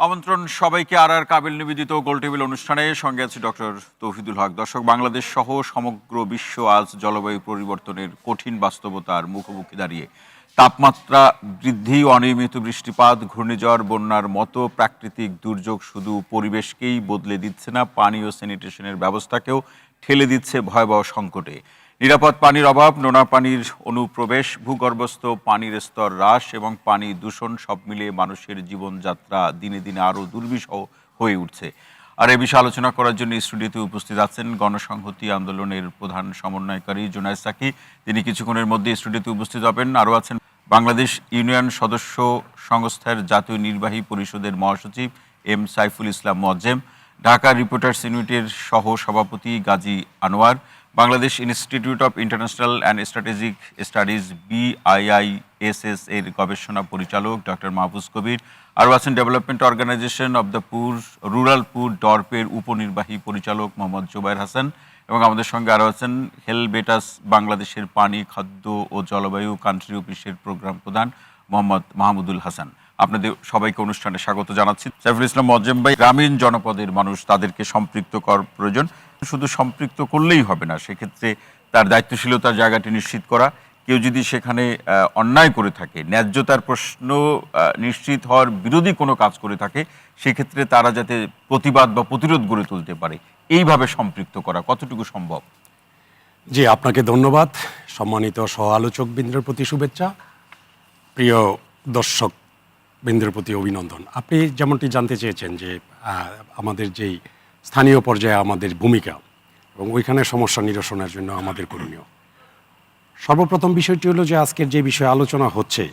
আমন্ত্রণ সবাইকে আর কাবিল নিবেদিত গোল টেবিল অনুষ্ঠানে। সঙ্গে আছে ডক্টর তৌহিদুল হক। দর্শক, বাংলাদেশ সহ সমগ্র বিশ্ব আজ জলবায়ু পরিবর্তনের কঠিন বাস্তবতার মুখোমুখি দাঁড়িয়ে। তাপমাত্রা বৃদ্ধি, অনিয়মিত বৃষ্টিপাত, ঘূর্ণিঝড়, বন্যার মতো প্রাকৃতিক দুর্যোগ শুধু পরিবেশকেই বদলে দিচ্ছে না, পানি ও স্যানিটেশনের ব্যবস্থাকেও ঠেলে দিচ্ছে ভয়াবহ সংকটে। নিরাপদ পানির অভাব, নোনা পানির অনুপ্রবেশ, ভূগর্ভস্থ পানির স্তর হ্রাস এবং পানি দূষণ সব মিলিয়ে মানুষের জীবনযাত্রা দিনে দিনে আরও দুর্বিষহ হয়ে উঠছে। আর এ বিষয়ে আলোচনা করার জন্য স্টুডিওতে উপস্থিত আছেন গণসংহতি আন্দোলনের প্রধান সমন্বয়কারী জুনায়েদ সাকি, তিনি কিছুক্ষণের মধ্যে স্টুডিওতে উপস্থিত হবেন। আরও আছেন বাংলাদেশ ইউনিয়ন সদস্য সংস্থার জাতীয় নির্বাহী পরিষদের মহাসচিব এম সাইফুল ইসলাম মোয়াজ্জেম, ঢাকা রিপোর্টার্স ইউনিটের সহ সভাপতি Gazi Anwar, Bangladesh institute of international and strategic studies BIISS এর গবেষণা পরিচালক ডক্টর মাহফুজ কবির, আরও আছেন development organisation of the poor rural poor ডরপের উপনির্বাহী পরিচালক মোহাম্মদ জোবায়ের হাসান, এবং আমাদের সঙ্গে আরও আছেন হেলবেটাস বাংলাদেশের পানি, খাদ্য ও জলবায়ু কান্ট্রি অফিসের প্রোগ্রাম প্রধান মোহাম্মদ মাহমুদুল হাসান। আপনাদের সবাইকে অনুষ্ঠানে স্বাগত জানাচ্ছি। সাইফুল ইসলাম মোয়াজ্জেম ভাই, গ্রামীণ জনপদের মানুষ, তাদেরকে সম্পৃক্ত করার প্রয়োজন। শুধু সম্পৃক্ত করলেই হবে না, সেক্ষেত্রে তার দায়িত্বশীলতার জায়গাটি নিশ্চিত করা। কেউ যদি সেখানে অন্যায় করে থাকে, ন্যায্যতার প্রশ্ন নিশ্চিত হওয়ার বিরোধী কোনো কাজ করে থাকে, সেক্ষেত্রে তারা যাতে প্রতিবাদ বা প্রতিরোধ গড়ে তুলতে পারে, এইভাবে সম্পৃক্ত করা কতটুকু সম্ভব? জি, আপনাকে ধন্যবাদ। সম্মানিত সহ আলোচক বৃন্দের প্রতি শুভেচ্ছা, প্রিয় দর্শক বৃন্দের প্রতি অভিনন্দন। আপনি যেমনটি জানতে চেয়েছেন যে আমাদের যেই স্থানীয় পর্যায়ে আমাদের ভূমিকা এবং ওইখানে সমস্যা নিরসনের জন্য আমাদের করণীয়। সর্বপ্রথম বিষয়টি হলো যে আজকের যে বিষয়ে আলোচনা হচ্ছে,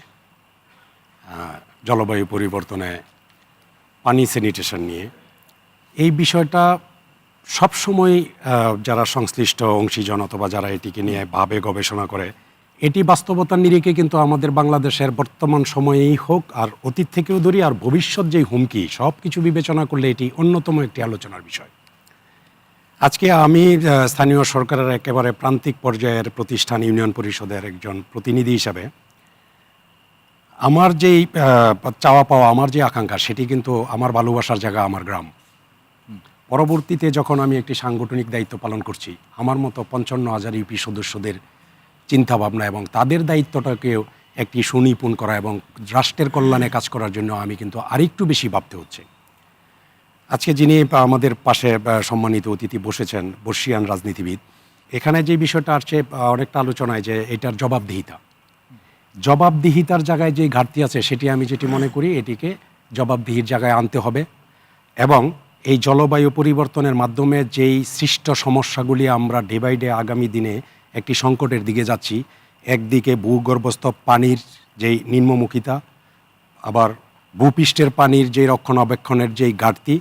জলবায়ু পরিবর্তনে পানি স্যানিটেশন নিয়ে, এই বিষয়টা সবসময় যারা সংশ্লিষ্ট অংশীজন অথবা যারা এটিকে নিয়ে ভাবে গবেষণা করে, এটি বাস্তবতার নিরিখে কিন্তু আমাদের বাংলাদেশের বর্তমান সময়েই হোক আর অতীত থেকেও ধরি আর ভবিষ্যৎ যেই হুমকি, সব কিছু বিবেচনা করলে এটি অন্যতম একটি আলোচনার বিষয়। আজকে আমি স্থানীয় সরকারের একেবারে প্রান্তিক পর্যায়ের প্রতিষ্ঠান ইউনিয়ন পরিষদের একজন প্রতিনিধি হিসাবে আমার যেই চাওয়া পাওয়া, আমার যে আকাঙ্ক্ষা, সেটি কিন্তু আমার ভালোবাসার জায়গা আমার গ্রাম। পরবর্তীতে যখন আমি একটি সাংগঠনিক দায়িত্ব পালন করছি, আমার মতো 55,000 ইউপি সদস্যদের চিন্তাভাবনা এবং তাদের দায়িত্বটাকেও একটি সুনিপুণ করা এবং রাষ্ট্রের কল্যাণে কাজ করার জন্য আমি কিন্তু আরেকটু বেশি ভাবতে হচ্ছে। আজকে যিনি আমাদের পাশে সম্মানিত অতিথি বসেছেন, বর্ষিয়ান রাজনীতিবিদ, এখানে যে বিষয়টা আসছে অনেকটা আলোচনায় যে এটার জবাবদিহিতার জায়গায় যে ঘাটতি আছে, সেটি আমি যেটি মনে করি এটিকে জবাবদিহির জায়গায় আনতে হবে। এবং এই জলবায়ু পরিবর্তনের মাধ্যমে যেই সৃষ্ট সমস্যাগুলি আমরা ডে বাই ডে আগামী দিনে একটি সংকটের দিকে যাচ্ছি, একদিকে ভূগর্ভস্থ পানির যেই নিম্নমুখিতা, আবার ভূপৃষ্ঠের পানির যে রক্ষণাবেক্ষণের যেই ঘাটতি,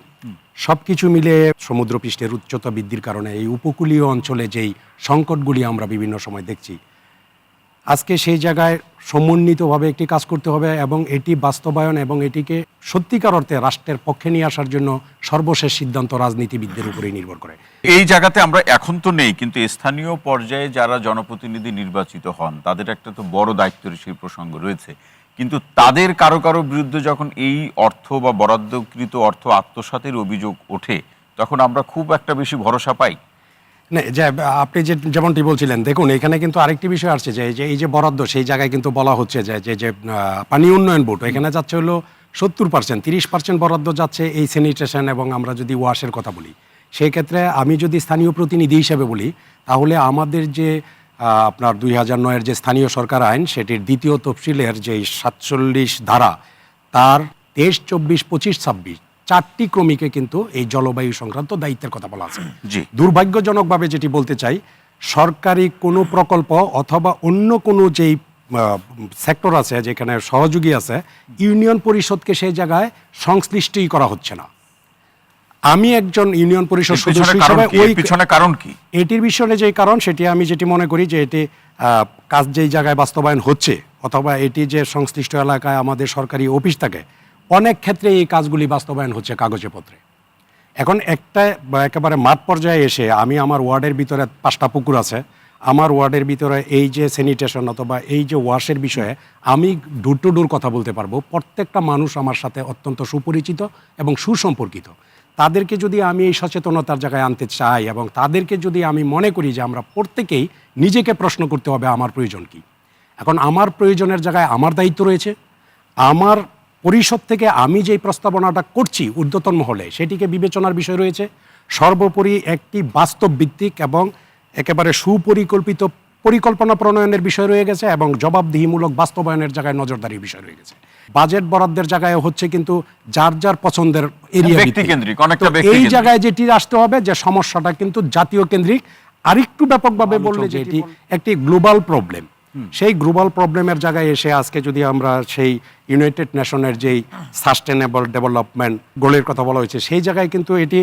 সব কিছু মিলে সমুদ্রপৃষ্ঠের উচ্চতা বৃদ্ধির কারণে এই উপকূলীয় অঞ্চলে যেই সংকটগুলি আমরা বিভিন্ন সময় দেখছি, আজকে সেই জায়গায় সমন্বিতভাবে একটি কাজ করতে হবে এবং এটি বাস্তবায়ন এবং এটিকে সত্যিকার অর্থে রাষ্ট্রের পক্ষে নিয়ে আসার জন্য সর্বশেষ সিদ্ধান্ত রাজনীতিবিদদের উপরেই নির্ভর করে। এই জায়গাতে আমরা এখন তো নেই, কিন্তু স্থানীয় পর্যায়ে যারা জনপ্রতিনিধি নির্বাচিত হন, তাদের একটা তো বড় দায়িত্বের সেই প্রসঙ্গ রয়েছে। কিন্তু তাদের কারো কারো বিরুদ্ধে যখন এই অর্থ বা বরাদ্দকৃত অর্থ আত্মসাতের অভিযোগ ওঠে, তখন আমরা খুব একটা বেশি ভরসা পাই না। যে আপনি যেমনটি বলছিলেন, দেখুন এখানে কিন্তু আরেকটি বিষয় আসছে যে এই যে বরাদ্দ, সেই জায়গায় কিন্তু বলা হচ্ছে যে পানি উন্নয়ন বোর্ড এখানে যাচ্ছে হলো 70%, 30% বরাদ্দ যাচ্ছে এই স্যানিটেশন এবং আমরা যদি ওয়াশের কথা বলি, সেই ক্ষেত্রে আমি যদি স্থানীয় প্রতিনিধি হিসেবে বলি, তাহলে আমাদের যে আপনার 2009-এর যে স্থানীয় সরকার আইন, সেটির দ্বিতীয় তফসিলের যে 47 ধারা, তার 23, 24, 25, 26 চারটি ক্রমিকে কিন্তু এই জলবায়ু সংক্রান্ত দায়িত্বের কথা বলা আছে। দুর্ভাগ্যজনকভাবে যেটি বলতে চাই, সরকারি কোনো প্রকল্প অথবা অন্য কোনো যেই সেক্টর আছে যেখানে সহযোগী আছে, ইউনিয়ন পরিষদকে সেই জায়গায় সংশ্লিষ্টই করা হচ্ছে না। আমি একজন ইউনিয়ন পরিষদ সদস্য হিসেবে ওই পিছনে কারণ কি, এটির পিছনে যে কারণ, সেটি আমি যেটি মনে করি যে এটি কাজ যেই জায়গায় বাস্তবায়ন হচ্ছে অথবা এটি যে সংশ্লিষ্ট এলাকায় আমাদের সরকারি অফিস থাকে, অনেক ক্ষেত্রে এই কাজগুলি বাস্তবায়ন হচ্ছে কাগজে পত্রে। এখন একেবারে মাঠ পর্যায়ে এসে আমি আমার ওয়ার্ডের ভিতরে 5টা পুকুর আছে, আমার ওয়ার্ডের ভিতরে এই যে স্যানিটেশন অথবা এই যে ওয়াশের বিষয়ে আমি ডোর টু ডোর কথা বলতে পারবো। প্রত্যেকটা মানুষ আমার সাথে অত্যন্ত সুপরিচিত এবং সুসম্পর্কিত। তাদেরকে যদি আমি এই সচেতনতার জায়গায় আনতে চাই এবং তাদেরকে যদি আমি মনে করি যে আমরা প্রত্যেকেই নিজেকে প্রশ্ন করতে হবে আমার প্রয়োজন কী। এখন আমার প্রয়োজনের জায়গায় আমার দায়িত্ব রয়েছে। আমার পরিষদ থেকে আমি যেই প্রস্তাবনাটা করছি ঊর্ধ্বতন মহলে, সেটিকে বিবেচনার বিষয় রয়েছে। সর্বোপরি একটি বাস্তব ভিত্তিক এবং একেবারে সুপরিকল্পিত পরিকল্পনা প্রণয়নের বিষয় রয়ে গেছে এবং জবাবদিহিমূলক বাস্তবায়নের জায়গায় নজরদারির বিষয় রয়ে গেছে। বাজেট বরাদ্দের জায়গায় হচ্ছে কিন্তু যার যার পছন্দের এরিয়া ব্যক্তিকেন্দ্রিক, অনেকটা এই ব্যক্তিকেন্দ্রিক। জায়গায় যেটি আসতে হবে যে সমস্যাটা কিন্তু জাতীয় কেন্দ্রিক। আরেকটু ব্যাপকভাবে বললে যে এটি একটি গ্লোবাল প্রবলেম, সেই গ্লোবাল প্রবলেমের জায়গায় এসে আজকে যদি আমরা সেই ইউনাইটেড নেশনের যেই সাস্টেনেবল ডেভেলপমেন্ট গোলের কথা বলা হয়েছে, সেই জায়গায় কিন্তু এটি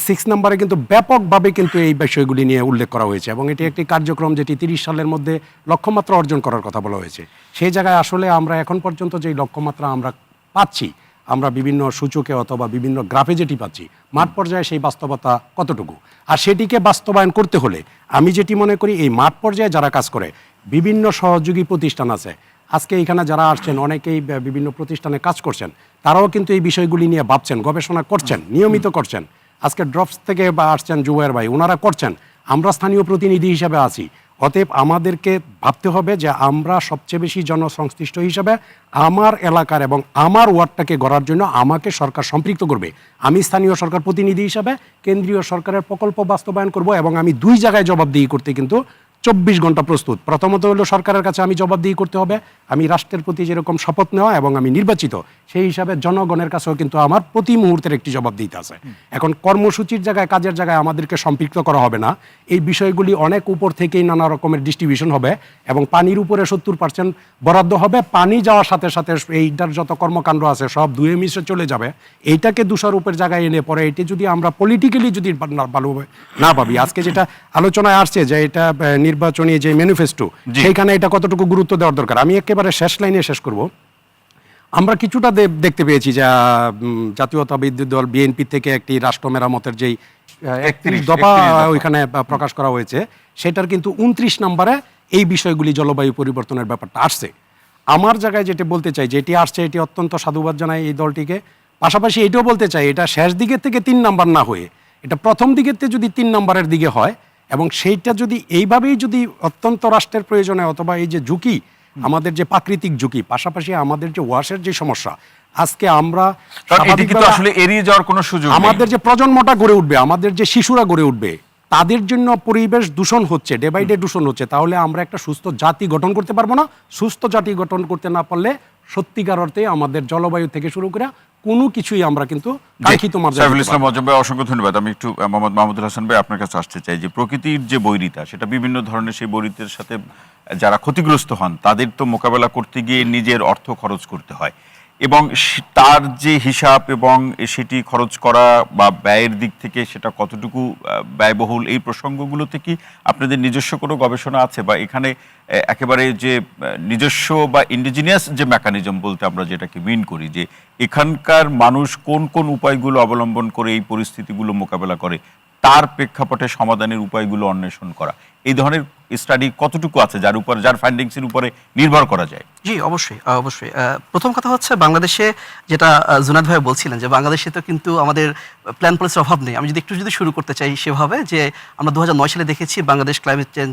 6 নম্বরে কিন্তু ব্যাপকভাবে কিন্তু এই বিষয়গুলি নিয়ে উল্লেখ করা হয়েছে এবং এটি একটি কার্যক্রম যেটি 30 সালের মধ্যে লক্ষ্যমাত্রা অর্জন করার কথা বলা হয়েছে। সেই জায়গায় আসলে আমরা এখন পর্যন্ত যেই লক্ষ্যমাত্রা আমরা পাচ্ছি, আমরা বিভিন্ন সূচকে অথবা বিভিন্ন গ্রাফে যেটি পাচ্ছি, মাঠ পর্যায়ে সেই বাস্তবতা কতটুকু, আর সেটিকে বাস্তবায়ন করতে হলে আমি যেটি মনে করি এই মাঠ পর্যায়ে যারা কাজ করে বিভিন্ন সহযোগী প্রতিষ্ঠান আছে, আজকে এখানে যারা আসছেন অনেকেই বিভিন্ন প্রতিষ্ঠানে কাজ করছেন, তারাও কিন্তু এই বিষয়গুলি নিয়ে ভাবছেন, গবেষণা করছেন, নিয়মিত করছেন। আজকে ড্রপস থেকে বা আসছেন জুবায়ের ভাই, ওনারা করছেন, আমরা স্থানীয় প্রতিনিধি হিসেবে আছি। অতএব আমাদেরকে ভাবতে হবে যে আমরা সবচেয়ে বেশি জনসংশ্লিষ্ট হিসাবে আমার এলাকার এবং আমার ওয়ার্ডটাকে গড়ার জন্য আমাকে সরকার সম্পৃক্ত করবে। আমি স্থানীয় সরকার প্রতিনিধি হিসাবে কেন্দ্রীয় সরকারের প্রকল্প বাস্তবায়ন করব এবং আমি 2 জায়গায় জবাবদিহি করতে কিন্তু 24 ঘন্টা প্রস্তুত। প্রথমত হলো সরকারের কাছে আমি জবাবদিহি করতে হবে, আমি রাষ্ট্রের প্রতি যেরকম শপথ নেওয়া এবং আমি নির্বাচিত সেই হিসাবে জনগণের কাছেও কিন্তু আমার প্রতি মুহূর্তের একটি জবাবদিহিতে আছে। এখন কর্মসূচির জায়গায়, কাজের জায়গায় আমাদেরকে সম্পৃক্ত করা হবে না। এই বিষয়গুলি অনেক উপর থেকেই নানা রকমের ডিস্ট্রিবিউশন হবে এবং পানির উপরে 70% বরাদ্দ হবে। পানি যাওয়ার সাথে সাথে এইটার যত কর্মকাণ্ড আছে সব ধুয়ে মিশে চলে যাবে। এইটাকে দোষারোপের জায়গায় এনে পরে এটি যদি আমরা পলিটিক্যালি যদি ভালোভাবে না ভাবি, আজকে যেটা আলোচনায় আসছে যে এটা নির্বাচনী যে ম্যানিফেস্টো, সেইখানে এটা কতটুকু গুরুত্ব দেওয়ার দরকার। আমি একেবারে শেষ লাইনে শেষ করব। আমরা কিছুটা দেখতে পেয়েছি যে জাতীয়তাবাদী দল বিএনপি থেকে একটি রাষ্ট্র মেরামতের যেই 31 দফা ওইখানে প্রকাশ করা হয়েছে, সেটার কিন্তু 29 নম্বরে এই বিষয়গুলি জলবায়ু পরিবর্তনের ব্যাপারটা আসছে। আমার জায়গায় যেটা বলতে চাই, যেটি আসছে এটি অত্যন্ত সাধুবাদ জানাই এই দলটিকে। পাশাপাশি এটাও বলতে চাই এটা শেষ দিকের থেকে 3 নাম্বার না হয়ে এটা প্রথম দিকের থেকে যদি 3 নাম্বারের দিকে হয় এবং সেইটা যদি এইভাবেই যদি অত্যন্ত রাষ্ট্রের প্রয়োজনে অথবা এই যে ঝুঁকি, আমাদের যে প্রাকৃতিক ঝুঁকি, পাশাপাশি আমাদের যে ওয়াশের যে সমস্যা, আজকে আমরা আসলে এড়িয়ে যাওয়ার কোনো সুযোগ নেই। আমাদের যে প্রজন্মটা গড়ে উঠবে, আমাদের যে শিশুরা গড়ে উঠবে, তাদের জন্য পরিবেশ দূষণ হচ্ছে, ডে বাই ডে দূষণ হচ্ছে, তাহলে আমরা একটা সুস্থ জাতি গঠন করতে পারবো না। সুস্থ জাতি গঠন করতে না পারলে সত্যিকার অর্থে আমাদের জলবায়ু থেকে শুরু করে কোনো কিছুই আমরা কিন্তু কাঙ্ক্ষিত মর্যাদা। সাইফুল ইসলাম মজুম ভাই, অসংখ্য ধন্যবাদ। আমি একটু মোহাম্মদ মাহমুদুল হাসান ভাই আপনার কাছে আসতে চাই যে প্রকৃতির যে বৈরিতা, সেটা বিভিন্ন ধরনের, সেই বৈরিতার সাথে যারা ক্ষতিগ্রস্ত হন তাদের তো মোকাবেলা করতে গিয়ে নিজের অর্থ খরচ করতে হয় এবং তার যে হিসাব এবং সেটি খরচ করা বা ব্যয়ের দিক থেকে সেটা কতটুকু ব্যয়বহুল, এই প্রসঙ্গগুলোতে কি আপনাদের নিজস্ব কোনো গবেষণা আছে বা এখানে একেবারে যে নিজস্ব বা ইন্ডিজিনিয়াস যে মেকানিজম বলতে আমরা যেটাকে মিন করি, যে এখানকার মানুষ কোন কোন উপায়গুলো অবলম্বন করে এই পরিস্থিতিগুলো মোকাবেলা করে, তার প্রেক্ষাপটে সমাধানের উপায়গুলো অন্বেষণ করা, এই ধরনের স্টাডি কতটুকু আছে যার ফাইন্ডিংসের উপরে নির্ভর করা যায়? জি, অবশ্যই অবশ্যই। প্রথম কথা হচ্ছে বাংলাদেশে যেটা জুনায়েদ ভাই বলছিলেন যে বাংলাদেশে তো কিন্তু আমাদের প্ল্যান পলিসির অভাব নেই। আমি যদি শুরু করতে চাই সেভাবে, যে আমরা 2009 সালে দেখেছি Bangladesh climate change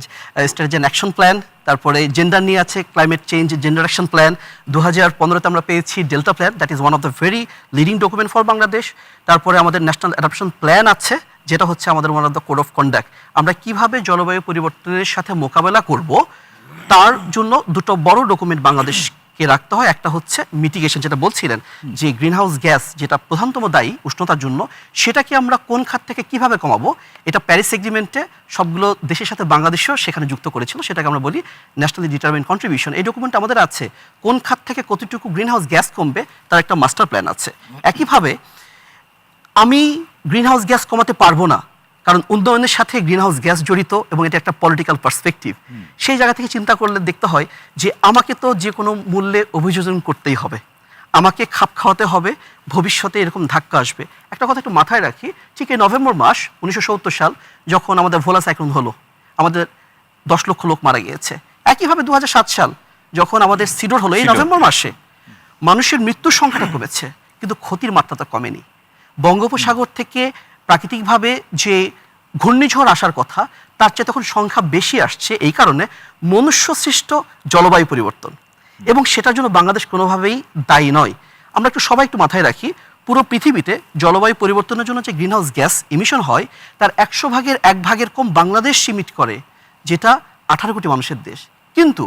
strategy and action plan, তারপরে জেন্ডার নিয়ে আছে climate change gender action plan. 2015-তে আমরা পেয়েছি delta plan, that is one of the very leading document for Bangladesh. তারপরে আমাদের ন্যাশনাল অ্যাডাপশন প্ল্যান আছে, যেটা হচ্ছে আমাদের one of the code of conduct. আমরা কিভাবে জলবায়ু পরিবর্তনের সাথে মোকাবেলা করব তার জন্য দুটো বড় ডকুমেন্ট বাংলাদেশকে রাখতে হয়। একটা হচ্ছে মিটিগেশন, যেটা বলছিলেন যে গ্রিনহাউস গ্যাস যেটা প্রধানতম দায়ী উষ্ণতার জন্য, সেটাকে আমরা কোন খাত থেকে কিভাবে কমাবো, এটা প্যারিস এগ্রিমেন্টে সবগুলো দেশের সাথে বাংলাদেশও সেখানে যুক্ত করেছিল, সেটাকে আমরা বলি ন্যাশনালি ডিটারমাইন্ড কন্ট্রিবিউশন। এই ডকুমেন্ট আমাদের আছে, কোন খাত থেকে কতটুকু গ্রিনহাউস গ্যাস কমবে তার একটা মাস্টার প্ল্যান আছে। একইভাবে আমি গ্রিনহাউস গ্যাস কমাতে পারবো না, কারণ উন্নয়নের সাথে গ্রিনহাউস গ্যাস জড়িত এবং এটা একটা পলিটিক্যাল পার্সপেক্টিভ। সেই জায়গা থেকে চিন্তা করলে দেখতে হয় যে আমাকে তো যে কোনো মূল্যে অভিযোজন করতেই হবে, আমাকে খাপ খাওয়াতে হবে, ভবিষ্যতে এরকম ধাক্কা আসবে। একটা কথা একটু মাথায় রাখি, ঠিক এই নভেম্বর মাস 1970 সাল যখন আমাদের ভোলা সাইক্লোন হলো, আমাদের 10 লক্ষ লোক মারা গিয়েছে। একইভাবে 2007 সাল যখন আমাদের সিডর হলো এই সিডর। নভেম্বর মাসে, মানুষের মৃত্যুর সংখ্যাটা কমেছে কিন্তু ক্ষতির মাত্রাটা কমেনি। বঙ্গোপসাগর থেকে প্রাকৃতিকভাবে যে ঘূর্ণিঝড় আসার কথা তার চেয়ে তখন সংখ্যা বেশি আসছে, এই কারণে মনুষ্য সৃষ্ট জলবায়ু পরিবর্তন, এবং সেটার জন্য বাংলাদেশ কোনোভাবেই দায়ী নয়। আমরা সবাই একটু মাথায় রাখি, পুরো পৃথিবীতে জলবায়ু পরিবর্তনের জন্য যে গ্রিনহাউস গ্যাস ইমিশন হয় তার 100 ভাগের 1 ভাগের কম বাংলাদেশ সীমিত করে, যেটা 18 কোটি মানুষের দেশ। কিন্তু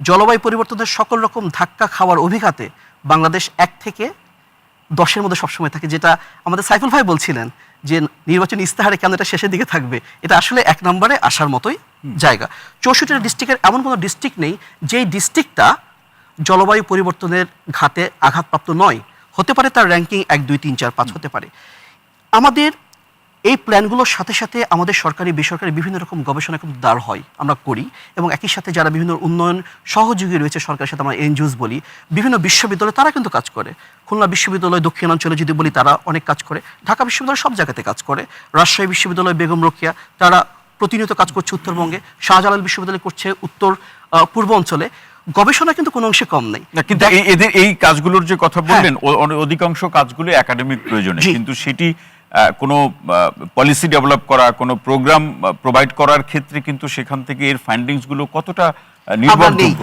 জলবায়ু পরিবর্তনের সকল রকম ধাক্কা খাওয়ার অভিঘাতে বাংলাদেশ 1 থেকে 10-এর মধ্যে সবসময় থাকে, যেটা আমাদের সাইফুল ভাই বলছিলেন যে নির্বাচনী ইস্তাহারে কেন এটা শেষের দিকে থাকবে, এটা আসলে 1 নম্বরে আসার মতোই জায়গা। 64 ডিস্ট্রিক্টের এমন কোনো ডিস্ট্রিক্ট নেই যেই ডিস্ট্রিক্টটা জলবায়ু পরিবর্তনের ঘাতে আঘাতপ্রাপ্ত নয়। হতে পারে তার র্যাঙ্কিং 1, 2, 3, 4, 5 হতে পারে। আমাদের এই প্ল্যানগুলোর সাথে সাথে আমাদের সরকারি বেসরকারি বিভিন্ন রকম গবেষণা কিন্তু দাঁড় হয়, আমরা করি, এবং একই সাথে যারা বিভিন্ন উন্নয়ন সহযোগী রয়েছে সরকারের সাথে, আমরা এনজিওস বলি, বিভিন্ন বিশ্ববিদ্যালয় তারা কিন্তু কাজ করে। খুলনা বিশ্ববিদ্যালয় দক্ষিণাঞ্চলে যদি বলি তারা অনেক কাজ করে, ঢাকা বিশ্ববিদ্যালয় সব জায়গাতে কাজ করে, রাজশাহী বিশ্ববিদ্যালয় বেগম রোকেয়া তারা প্রতিনিয়ত কাজ করছে উত্তরবঙ্গে, শাহজালাল বিশ্ববিদ্যালয় করছে উত্তর পূর্ব অঞ্চলে। গবেষণা কিন্তু কোনো অংশে কম নেই। না, কিন্তু এদের এই কাজগুলোর যে কথা বললেন, অধিকাংশ কাজগুলো একাডেমিক প্রয়োজনে, জি। কিন্তু সেটি কোনো পলিসি ডেভেলপ করা, কোনো প্রোগ্রাম প্রোভাইড করার ক্ষেত্রে কিন্তু সেখান থেকে এর ফাইন্ডিংস গুলো কতটা নির্ভরযোগ্য,